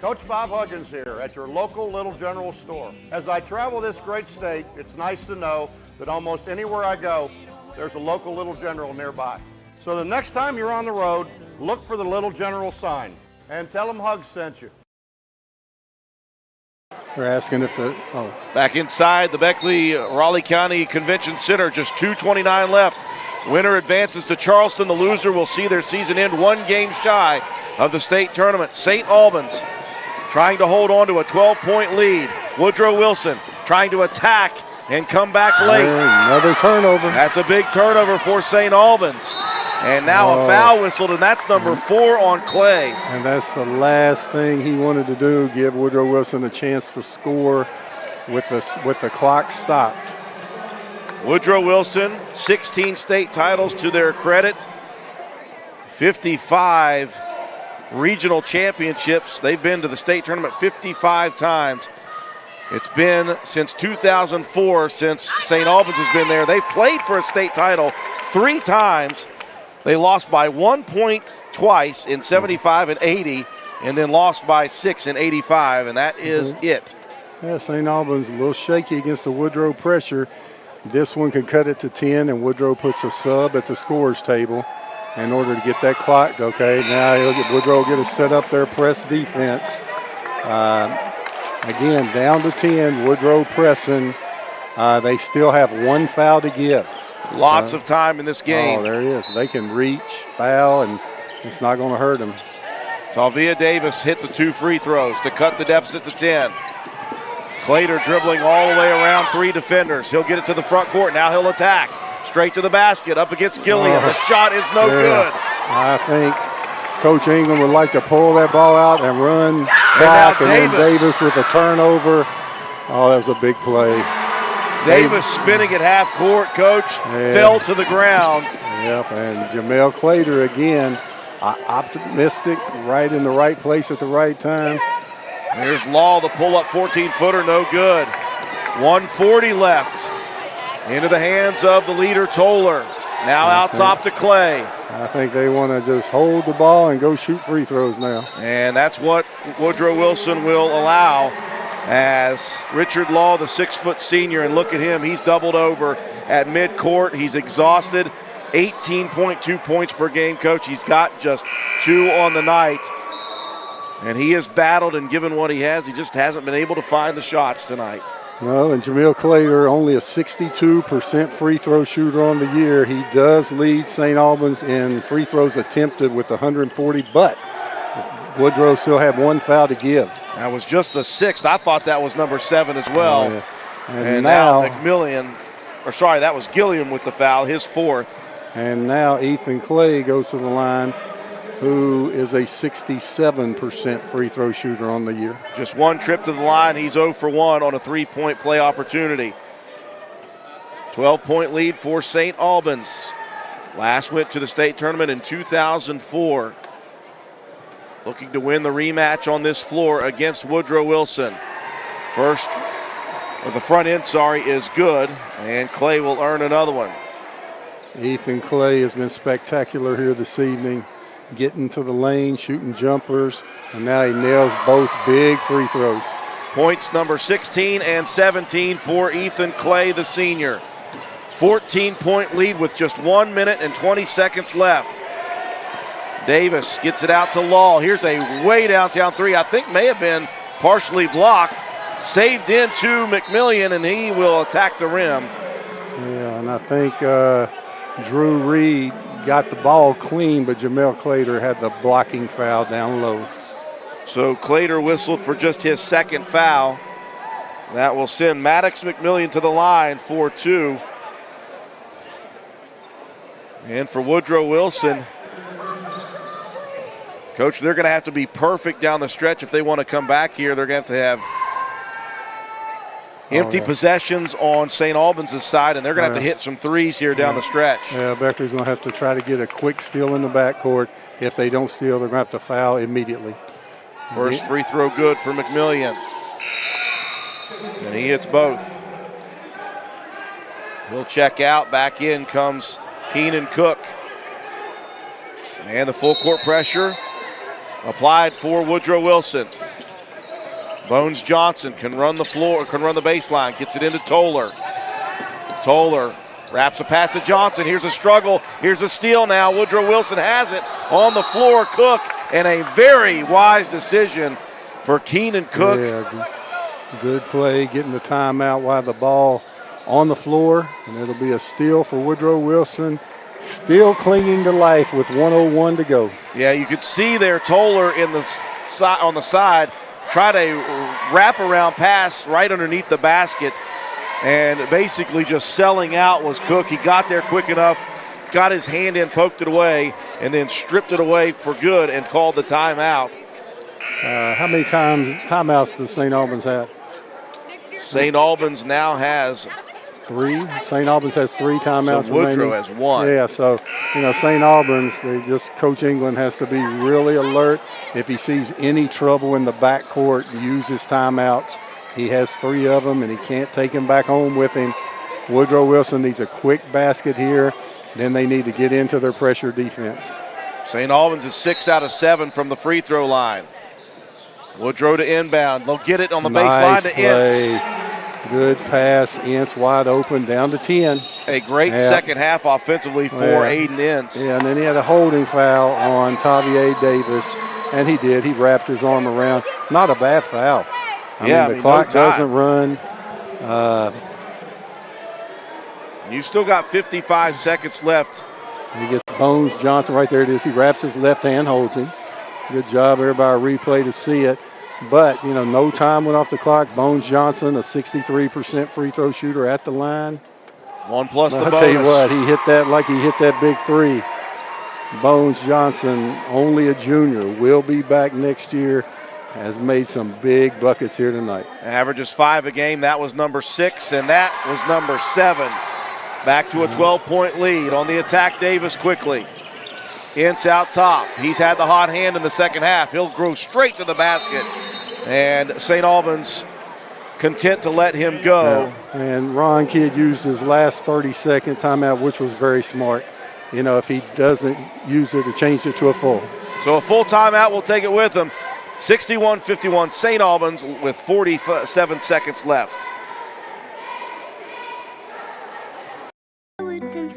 Coach Bob Huggins here at your local Little General store. As I travel this great state, it's nice to know that almost anywhere I go, there's a local Little General nearby. So the next time you're on the road, look for the Little General sign and tell them Hugs sent you. They're asking if the Back inside the Beckley Raleigh County Convention Center, just 2:29 left. Winner advances to Charleston. The loser will see their season end one game shy of the state tournament. St. Albans trying to hold on to a 12-point lead. Woodrow Wilson trying to attack and come back late. Another turnover. That's a big turnover for St. Albans. And now a foul whistled, and that's number 4 on Clay. And that's the last thing he wanted to do, give Woodrow Wilson a chance to score with the clock stopped. Woodrow Wilson, 16 state titles to their credit, 55 regional championships. They've been to the state tournament 55 times. It's been since 2004 since St. Albans has been there. They've played for a state title 3 times. They lost by 1 point twice in 75 and 80, and then lost by 6 in 85, and that is it. Yeah, St. Albans a little shaky against the Woodrow pressure. This one can cut it to 10, and Woodrow puts a sub at the scorer's table in order to get that clock. Okay, now Woodrow will get a set up their press defense. Again, down to 10, Woodrow pressing. They still have 1 foul to give. Lots of time in this game. Oh, there it is. They can reach, foul, and it's not going to hurt them. Talvia Davis hit the 2 free throws to cut the deficit to 10. Clater dribbling all the way around 3 defenders. He'll get it to the front court. Now he'll attack. Straight to the basket, up against Gilliam. The shot is no good. I think Coach Ingram would like to pull that ball out and run back, and then Davis with a turnover. Oh, that was a big play. Davis spinning at half court, Coach, fell to the ground. Yep, and Jamel Clater again, optimistic, right in the right place at the right time. Here's Law, the pull-up 14-footer, no good. 1:40 left. Into the hands of the leader, Toller. Now out top to Clay. I think they want to just hold the ball and go shoot free throws now. And that's what Woodrow Wilson will allow, as Richard Law, the 6-foot senior, and look at him, he's doubled over at midcourt. He's exhausted. 18.2 points per game, Coach. He's got just 2 on the night. And he has battled and given what he has. He just hasn't been able to find the shots tonight. No, and Jamil Clater, only a 62% free throw shooter on the year. He does lead St. Albans in free throws attempted with 140, but Woodrow still had 1 foul to give. That was just the 6th. I thought that was number 7 as well. Oh, yeah. And now that was Gilliam with the foul, his 4th. And now Ethan Clay goes to the line, who is a 67% free throw shooter on the year. Just 1 trip to the line. He's 0 for 1 on a 3-point play opportunity. 12-point lead for St. Albans. Last went to the state tournament in 2004. Looking to win the rematch on this floor against Woodrow Wilson. The front end, is good, and Clay will earn another one. Ethan Clay has been spectacular here this evening, getting to the lane, shooting jumpers, and now he nails both big free throws. Points number 16 and 17 for Ethan Clay, the senior. 14-point lead with just 1 minute and 20 seconds left. Davis gets it out to Law. Here's a way downtown 3. I think may have been partially blocked. Saved into McMillian, and he will attack the rim. Yeah, and I think Drew Reed got the ball clean, but Jamel Clater had the blocking foul down low. So Clater whistled for just his 2nd foul. That will send Maddox McMillian to the line for 2. And for Woodrow Wilson, Coach, they're going to have to be perfect down the stretch if they want to come back here. They're going to have empty possessions on St. Albans' side, and they're going to have to hit some threes here down the stretch. Yeah, Becker's going to have to try to get a quick steal in the backcourt. If they don't steal, they're going to have to foul immediately. First free throw good for McMillian. And he hits both. He'll check out. Back in comes Keenan Cook. And the full court pressure applied for Woodrow Wilson. Bones Johnson can run the floor, can run the baseline, gets it into Toller. Toller wraps a pass to Johnson. Here's a struggle. Here's a steal now. Woodrow Wilson has it on the floor. Cook, and a very wise decision for Keenan Cook. Good play, getting the timeout while the ball on the floor, and it'll be a steal for Woodrow Wilson. Still clinging to life with 1:01 to go. Yeah, you could see there Toller on the side try to wrap around pass right underneath the basket, and basically just selling out was Cook. He got there quick enough, got his hand in, poked it away, and then stripped it away for good and called the timeout. How many timeouts does St. Albans have? St. Albans now has 3. St. Albans has 3 timeouts. So Woodrow remaining. has 1. Yeah, so, St. Albans, Coach England has to be really alert. If he sees any trouble in the backcourt, use his timeouts. He has 3 of them, and he can't take him back home with him. Woodrow Wilson needs a quick basket here. Then they need to get into their pressure defense. St. Albans is 6 out of 7 from the free throw line. Woodrow to inbound. They'll get it on the baseline to Ince. Good pass. Ince wide open, down to 10. A great second half offensively for Aiden Ince. Yeah, and then he had a holding foul on Tavier Davis, and he did. He wrapped his arm around. Not a bad foul. I mean, the clock doesn't run. You still got 55 seconds left. He gets Bones Johnson right there. It is. He wraps his left hand, holds him. Good job, everybody, replay to see it. But, no time went off the clock. Bones Johnson, a 63% free throw shooter at the line. 1 plus the bonus. I'll tell you what, he hit that like he hit that big 3. Bones Johnson, only a junior, will be back next year. Has made some big buckets here tonight. Averages 5 a game. That was number 6, and that was number 7. Back to a 12-point lead. On the attack, Davis quickly. Ince out top. He's had the hot hand in the second half. He'll go straight to the basket. And St. Albans content to let him go. Yeah. And Ron Kidd used his last 30-second timeout, which was very smart. If he doesn't use it, to change it to a full. So a full timeout, we'll take it with him. 61-51 St. Albans with 47 seconds left.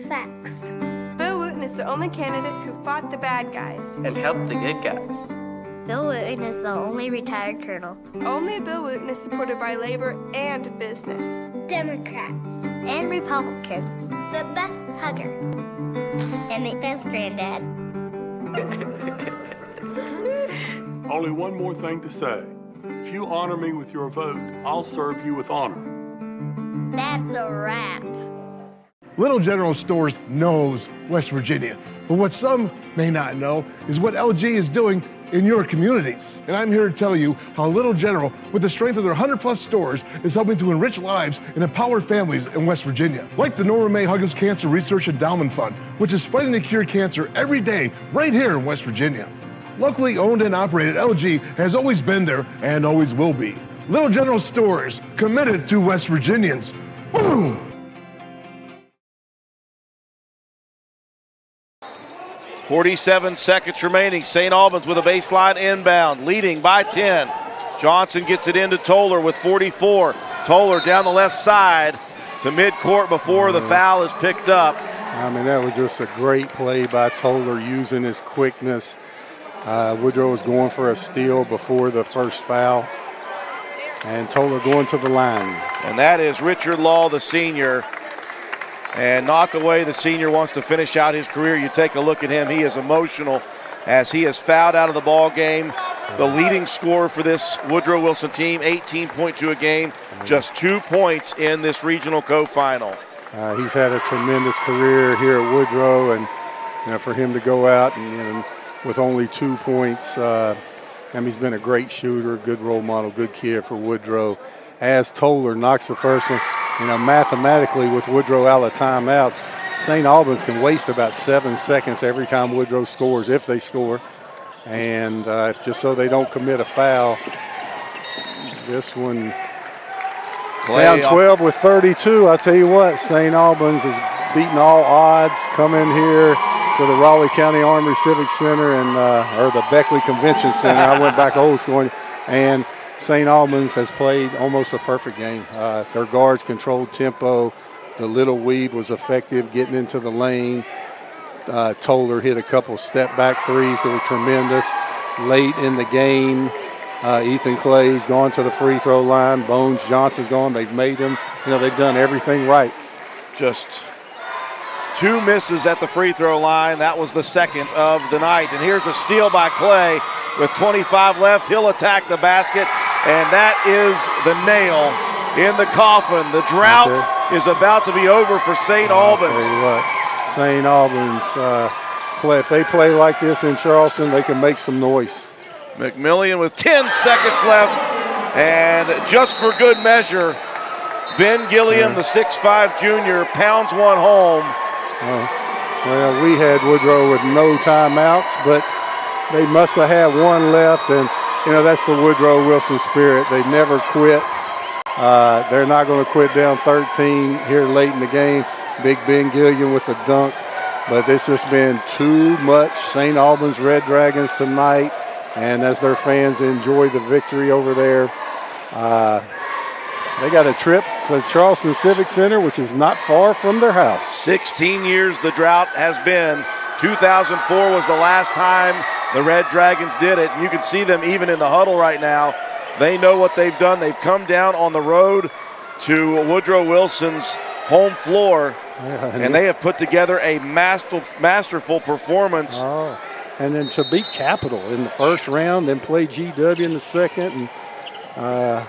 Facts. Bill Wooten is the only candidate who fought the bad guys and helped the good guys. Bill Wooten is the only retired colonel. Only Bill Wooten is supported by labor and business. Democrats and Republicans. The best hugger. And the best granddad. Only one more thing to say. If you honor me with your vote, I'll serve you with honor. That's a wrap. Little General Stores knows West Virginia, but what some may not know is what LG is doing in your communities. And I'm here to tell you how Little General, with the strength of their 100+ stores, is helping to enrich lives and empower families in West Virginia. Like the Norma May Huggins Cancer Research Endowment Fund, which is fighting to cure cancer every day right here in West Virginia. Locally owned and operated, LG has always been there and always will be. Little General Stores, committed to West Virginians. Boom! 47 seconds remaining. St. Albans with a baseline inbound, leading by 10. Johnson gets it into Toller with 44. Toller down the left side to midcourt before the foul is picked up. I mean, that was just a great play by Toller, using his quickness. Woodrow was going for a steal before the first foul. And Toller going to the line. And that is Richard Law, the senior. And not the way the senior wants to finish out his career. You take a look at him. He is emotional as he is fouled out of the ball game. The leading scorer for this Woodrow Wilson team, 18.2 a game, just 2 points in this regional co-final. He's had a tremendous career here at Woodrow, and for him to go out and with only 2 points, he's been a great shooter, good role model, good kid for Woodrow. As Toller knocks the first one, mathematically with Woodrow out of timeouts, St. Albans can waste about 7 seconds every time Woodrow scores, if they score. And just so they don't commit a foul. This one down 12 with 32. I tell you what, St. Albans is beating all odds. Come in here to the Raleigh County Armory Civic Center or the Beckley Convention Center. I went back old school, and St. Albans has played almost a perfect game. Their guards controlled tempo. The little weave was effective getting into the lane. Toller hit a couple step-back threes that were tremendous late in the game. Ethan Clay's gone to the free throw line. Bones Johnson's gone. They've made him. They've done everything right. Just 2 misses at the free throw line. That was the second of the night. And here's a steal by Clay with 25 left. He'll attack the basket, and that is the nail in the coffin. The drought is about to be over for St. Albans. I'll tell you what, St. Albans, if they play like this in Charleston, they can make some noise. McMillian with 10 seconds left, and just for good measure, Ben Gilliam, the 6'5 junior, pounds one home. Well, we had Woodrow with no timeouts, but they must have had one left, and that's the Woodrow Wilson spirit. They never quit. They're not going to quit down 13 here late in the game. Big Ben Gilliam with the dunk, but this has been too much St. Albans Red Dragons tonight, and as their fans enjoy the victory over there, they got a trip to Charleston Civic Center, which is not far from their house. 16 years the drought has been. 2004 was the last time the Red Dragons did it. And you can see them even in the huddle right now. They know what they've done. They've come down on the road to Woodrow Wilson's home floor, and they have put together a masterful performance. And then to beat Capital in the first round, then play GW in the second. And,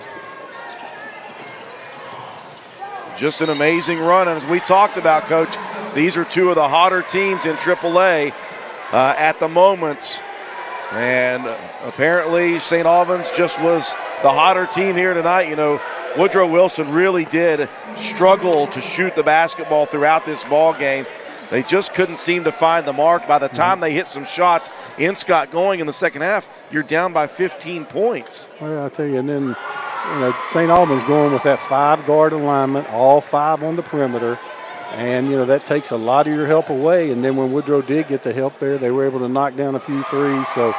just an amazing run. And as we talked about, Coach, these are 2 of the hotter teams in AAA at the moment. And apparently St. Albans just was the hotter team here tonight. Woodrow Wilson really did struggle to shoot the basketball throughout this ball game. They just couldn't seem to find the mark. By the time they hit some shots in Scott going in the second half, you're down by 15 points. Well, I'll tell you, and then St. Albans going with that 5-guard alignment, all 5 on the perimeter. And, that takes a lot of your help away. And then when Woodrow did get the help there, they were able to knock down a few threes. So,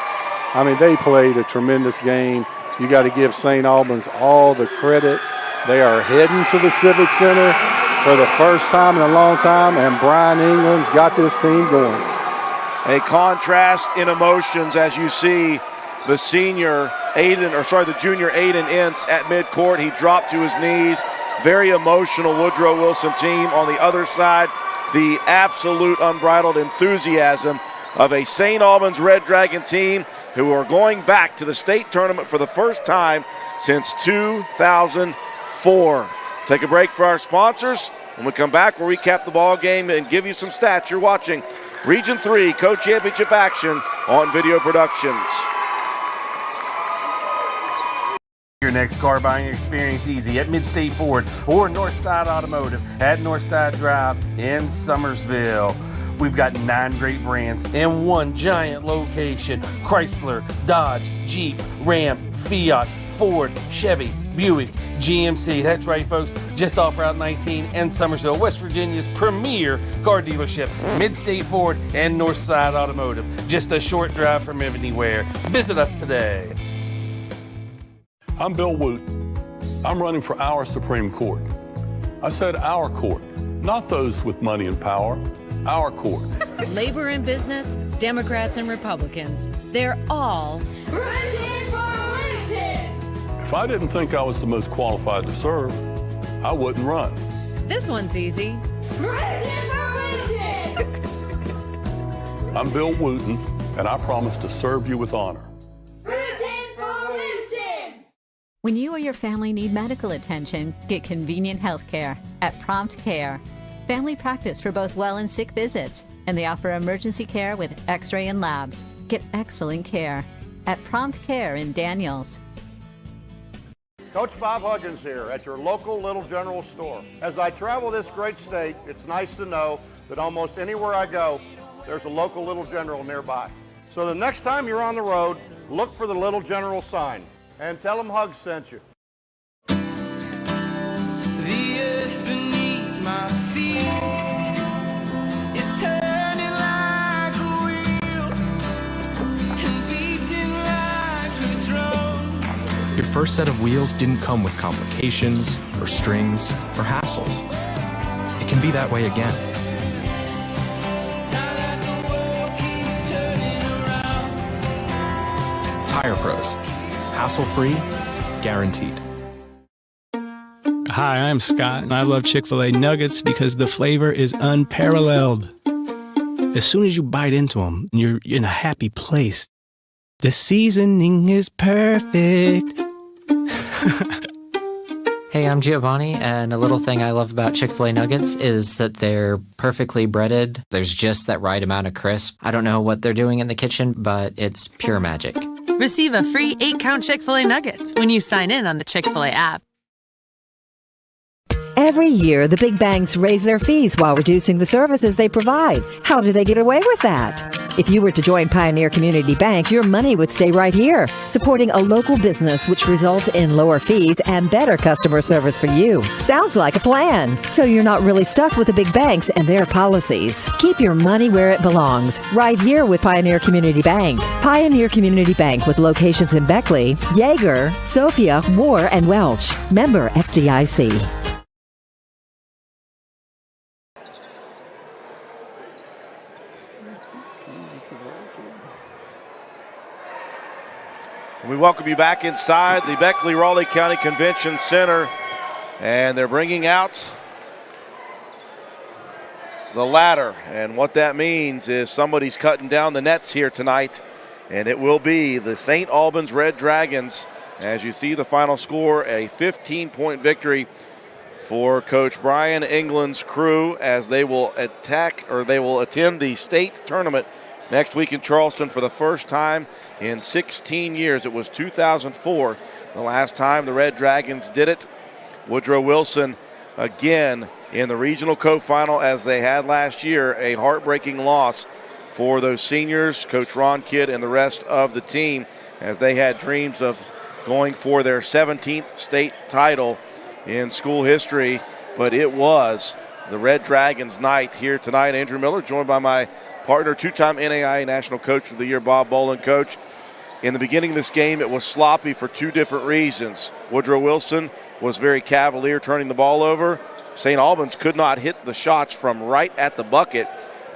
they played a tremendous game. You got to give St. Albans all the credit. They are heading to the Civic Center for the first time in a long time, and Brian England's got this team going. A contrast in emotions as you see the junior Aiden Ince at midcourt. He dropped to his knees. Very emotional Woodrow Wilson team. On the other side, the absolute unbridled enthusiasm of a St. Albans Red Dragon team who are going back to the state tournament for the first time since 2004. Take a break for our sponsors. When we come back, we'll recap the ball game and give you some stats. You're watching Region 3 Co-Championship action on Video Productions. Your next car buying experience easy at Mid-State Ford or Northside Automotive at Northside Drive in Summersville. We've got 9 great brands in one giant location: Chrysler, Dodge, Jeep, Ram, Fiat, Ford, Chevy, Buick, GMC. That's right, folks, just off Route 19 in Summersville, West Virginia's premier car dealership, Mid-State Ford and Northside Automotive. Just a short drive from anywhere. Visit us today. I'm Bill Woot. I'm running for our Supreme Court. I said our court, not those with money and power. Our court. Labor and business, Democrats and Republicans, they're all Running for Lincoln! If I didn't think I was the most qualified to serve, I wouldn't run. This one's easy. Running for Lincoln! I'm Bill Wooten, and I promise to serve you with honor. When you or your family need medical attention, get convenient health care at Prompt Care. Family practice for both well and sick visits, and they offer emergency care with x-ray and labs. Get excellent care at Prompt Care in Daniels. Coach Bob Huggins here at your local Little General store. As I travel this great state, it's nice to know that almost anywhere I go, there's a local Little General nearby. So the next time you're on the road, look for the Little General sign and tell them Hugs sent you. The earth beneath my feet is turning like a wheel and beating like a drum. Your first set of wheels didn't come with complications, or strings, or hassles. It can be that way again. Now that the world keeps turning around, Tire Pros. Hassle-free, guaranteed. Hi, I'm Scott, and I love Chick-Fil-A Nuggets because the flavor is unparalleled. As soon as you bite into them, you're in a happy place. The seasoning is perfect. Hey, I'm Giovanni, and a little thing I love about Chick-fil-A Nuggets is that they're perfectly breaded. There's just that right amount of crisp. I don't know what they're doing in the kitchen, but it's pure magic. Receive a free 8-count Chick-fil-A Nuggets when you sign in on the Chick-fil-A app. Every year, the big banks raise their fees while reducing the services they provide. How do they get away with that? If you were to join Pioneer Community Bank, your money would stay right here, supporting a local business, which results in lower fees and better customer service for you. Sounds like a plan. So you're not really stuck with the big banks and their policies. Keep your money where it belongs, right here with Pioneer Community Bank. Pioneer Community Bank with locations in Beckley, Yeager, Sophia, Moore, and Welch. Member FDIC. We welcome you back inside the Beckley-Raleigh County Convention Center, and they're bringing out the ladder, and what that means is somebody's cutting down the nets here tonight, and it will be the St. Albans Red Dragons. As you see the final score, a 15-point victory for Coach Brian England's crew as they will attend the state tournament next week in Charleston for the first time in 16 years. It was 2004, the last time the Red Dragons did it. Woodrow Wilson again in the regional co-final as they had last year, a heartbreaking loss for those seniors, Coach Ron Kidd and the rest of the team, as they had dreams of going for their 17th state title in school history, but it was the Red Dragons night here tonight. Andrew Miller joined by my partner, two-time NAIA National Coach of the Year, Bob Bolin. Coach, in the beginning of this game, it was sloppy for two different reasons. Woodrow Wilson was very cavalier turning the ball over. St. Albans could not hit the shots from right at the bucket.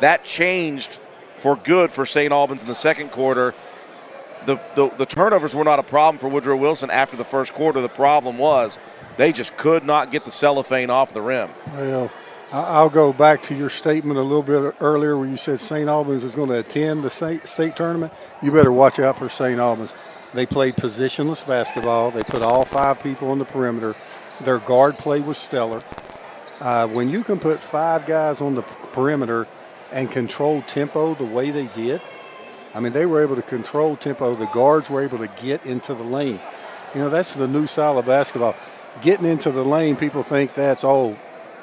That changed for good for St. Albans in the second quarter. The turnovers were not a problem for Woodrow Wilson after the first quarter. The problem was they just could not get the cellophane off the rim. Well, I'll go back to your statement a little bit earlier where you said St. Albans is going to attend the state tournament. You better watch out for St. Albans. They played positionless basketball. They put all 5 people on the perimeter. Their guard play was stellar. When you can put 5 guys on the perimeter and control tempo the way they did, I mean, they were able to control tempo. The guards were able to get into the lane. You know, that's the new style of basketball. Getting into the lane, people think that's,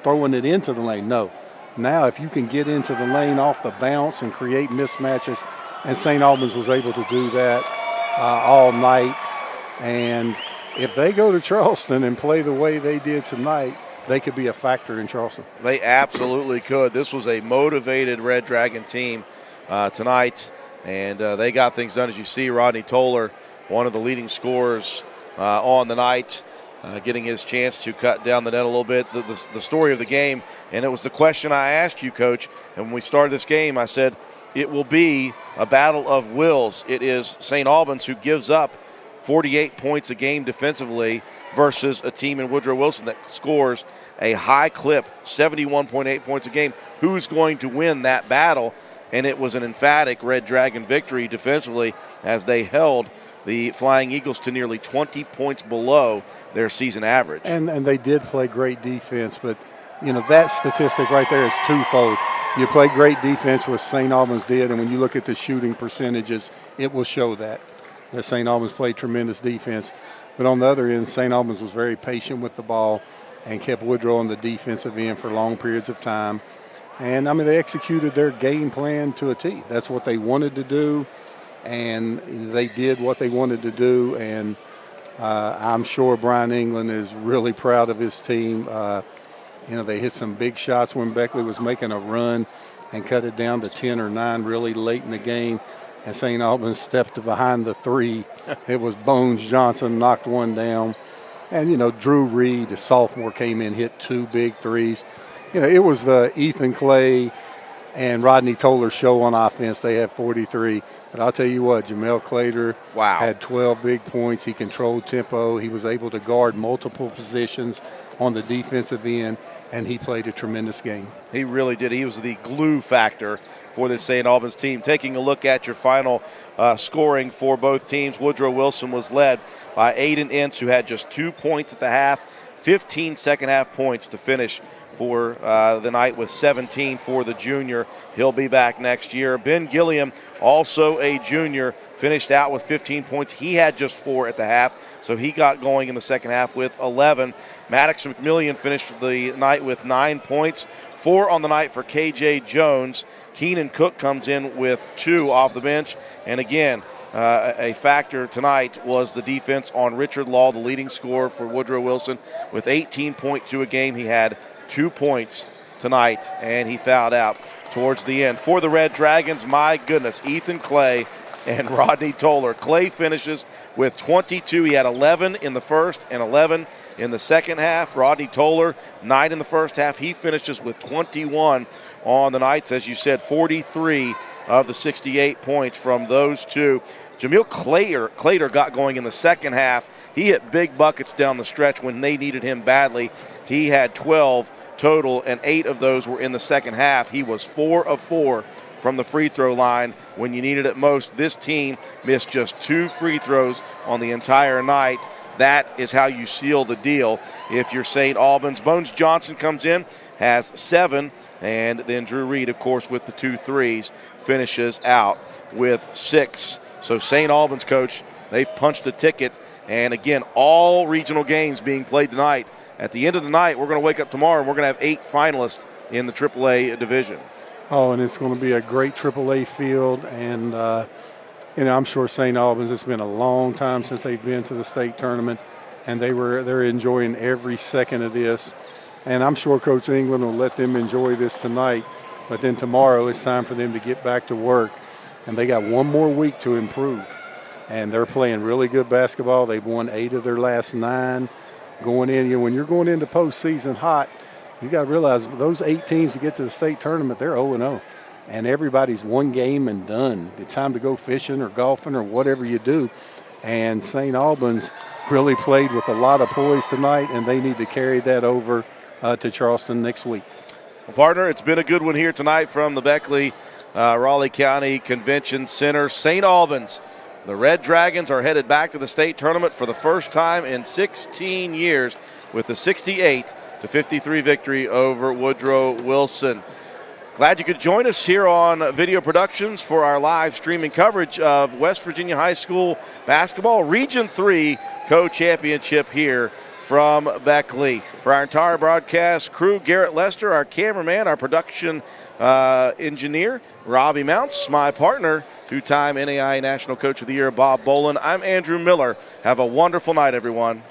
throwing it into the lane. No. Now, if you can get into the lane off the bounce and create mismatches, and St. Albans was able to do that all night. And if they go to Charleston and play the way they did tonight, they could be a factor in Charleston. They absolutely could. This was a motivated Red Dragon team tonight, and they got things done. As you see, Rodney Toller, one of the leading scorers on the night, getting his chance to cut down the net a little bit. The story of the game, and it was the question I asked you, Coach, and when we started this game, I said it will be a battle of wills. It is St. Albans who gives up 48 points a game defensively versus a team in Woodrow Wilson that scores a high clip, 71.8 points a game. Who's going to win that battle? And it was an emphatic Red Dragon victory defensively as they held the Flying Eagles to nearly 20 points below their season average. And they did play great defense, but, you know, that statistic right there is twofold. You play great defense, what St. Albans did, and when you look at the shooting percentages, it will show that St. Albans played tremendous defense. But on the other end, St. Albans was very patient with the ball and kept Woodrow on the defensive end for long periods of time. And, I mean, they executed their game plan to a T. That's what they wanted to do, and they did what they wanted to do. And I'm sure Brian England is really proud of his team. You know, they hit some big shots when Beckley was making a run and cut it down to 10 or 9 really late in the game. And St. Albans stepped behind the 3. It was Bones Johnson knocked one down. And, you know, Drew Reed, the sophomore, came in, hit 2 big threes. You know, it was the Ethan Clay, and Rodney Toller's show on offense. They had 43. But I'll tell you what, Jamel Clater had 12 big points. He controlled tempo. He was able to guard multiple positions on the defensive end, and he played a tremendous game. He really did. He was the glue factor for this St. Albans team. Taking a look at your final scoring for both teams, Woodrow Wilson was led by Aiden Ince, who had just 2 points at the half, 15 second-half points to finish for the night with 17 for the junior. He'll be back next year. Ben Gilliam, also a junior, finished out with 15 points. He had just 4 at the half, so he got going in the second half with 11. Maddox McMillian finished the night with 9 points, 4 on the night for KJ Jones. Keenan Cook comes in with 2 off the bench. And again, a factor tonight was the defense on Richard Law, the leading scorer for Woodrow Wilson, with 18.2 a game. He had 2 points tonight, and he fouled out towards the end. For the Red Dragons, my goodness, Ethan Clay and Rodney Toller. Clay finishes with 22. He had 11 in the first and 11 in the second half. Rodney Toller, 9 in the first half. He finishes with 21 on the nights. As you said, 43 of the 68 points from those two. Jamil Clater got going in the second half. He hit big buckets down the stretch when they needed him badly. He had 12 total, and 8 of those were in the second half. He was 4 of 4 from the free throw line when you needed it most. This team missed just 2 free throws on the entire night. That is how you seal the deal if you're St. Albans. Bones Johnson comes in, has 7, and then Drew Reed, of course, with the 2 threes, finishes out with 6. So St. Albans, Coach, they've punched a ticket, and again, all regional games being played tonight. At the end of the night, we're going to wake up tomorrow, and we're going to have 8 finalists in the AAA division. Oh, and it's going to be a great AAA field, and I'm sure St. Albans, it's been a long time since they've been to the state tournament, and they're enjoying every second of this. And I'm sure Coach England will let them enjoy this tonight, but then tomorrow it's time for them to get back to work, and they got 1 more week to improve. And they're playing really good basketball. They've won 8 of their last 9. Going in, when you're going into postseason hot, you got to realize those 8 teams that get to the state tournament, they're 0-0. And everybody's 1 game and done. It's time to go fishing or golfing or whatever you do. And St. Albans really played with a lot of poise tonight, and they need to carry that over to Charleston next week. Well, partner, it's been a good one here tonight from the Beckley Raleigh County Convention Center. St. Albans, the Red Dragons, are headed back to the state tournament for the first time in 16 years with a 68-53 victory over Woodrow Wilson. Glad you could join us here on Video Productions for our live streaming coverage of West Virginia High School basketball Region 3 co-championship here from Beckley. For our entire broadcast crew, Garrett Lester, our cameraman, our production engineer, Robbie Mounts, my partner, 2-time NAIA National Coach of the Year, Bob Bolin. I'm Andrew Miller. Have a wonderful night, everyone.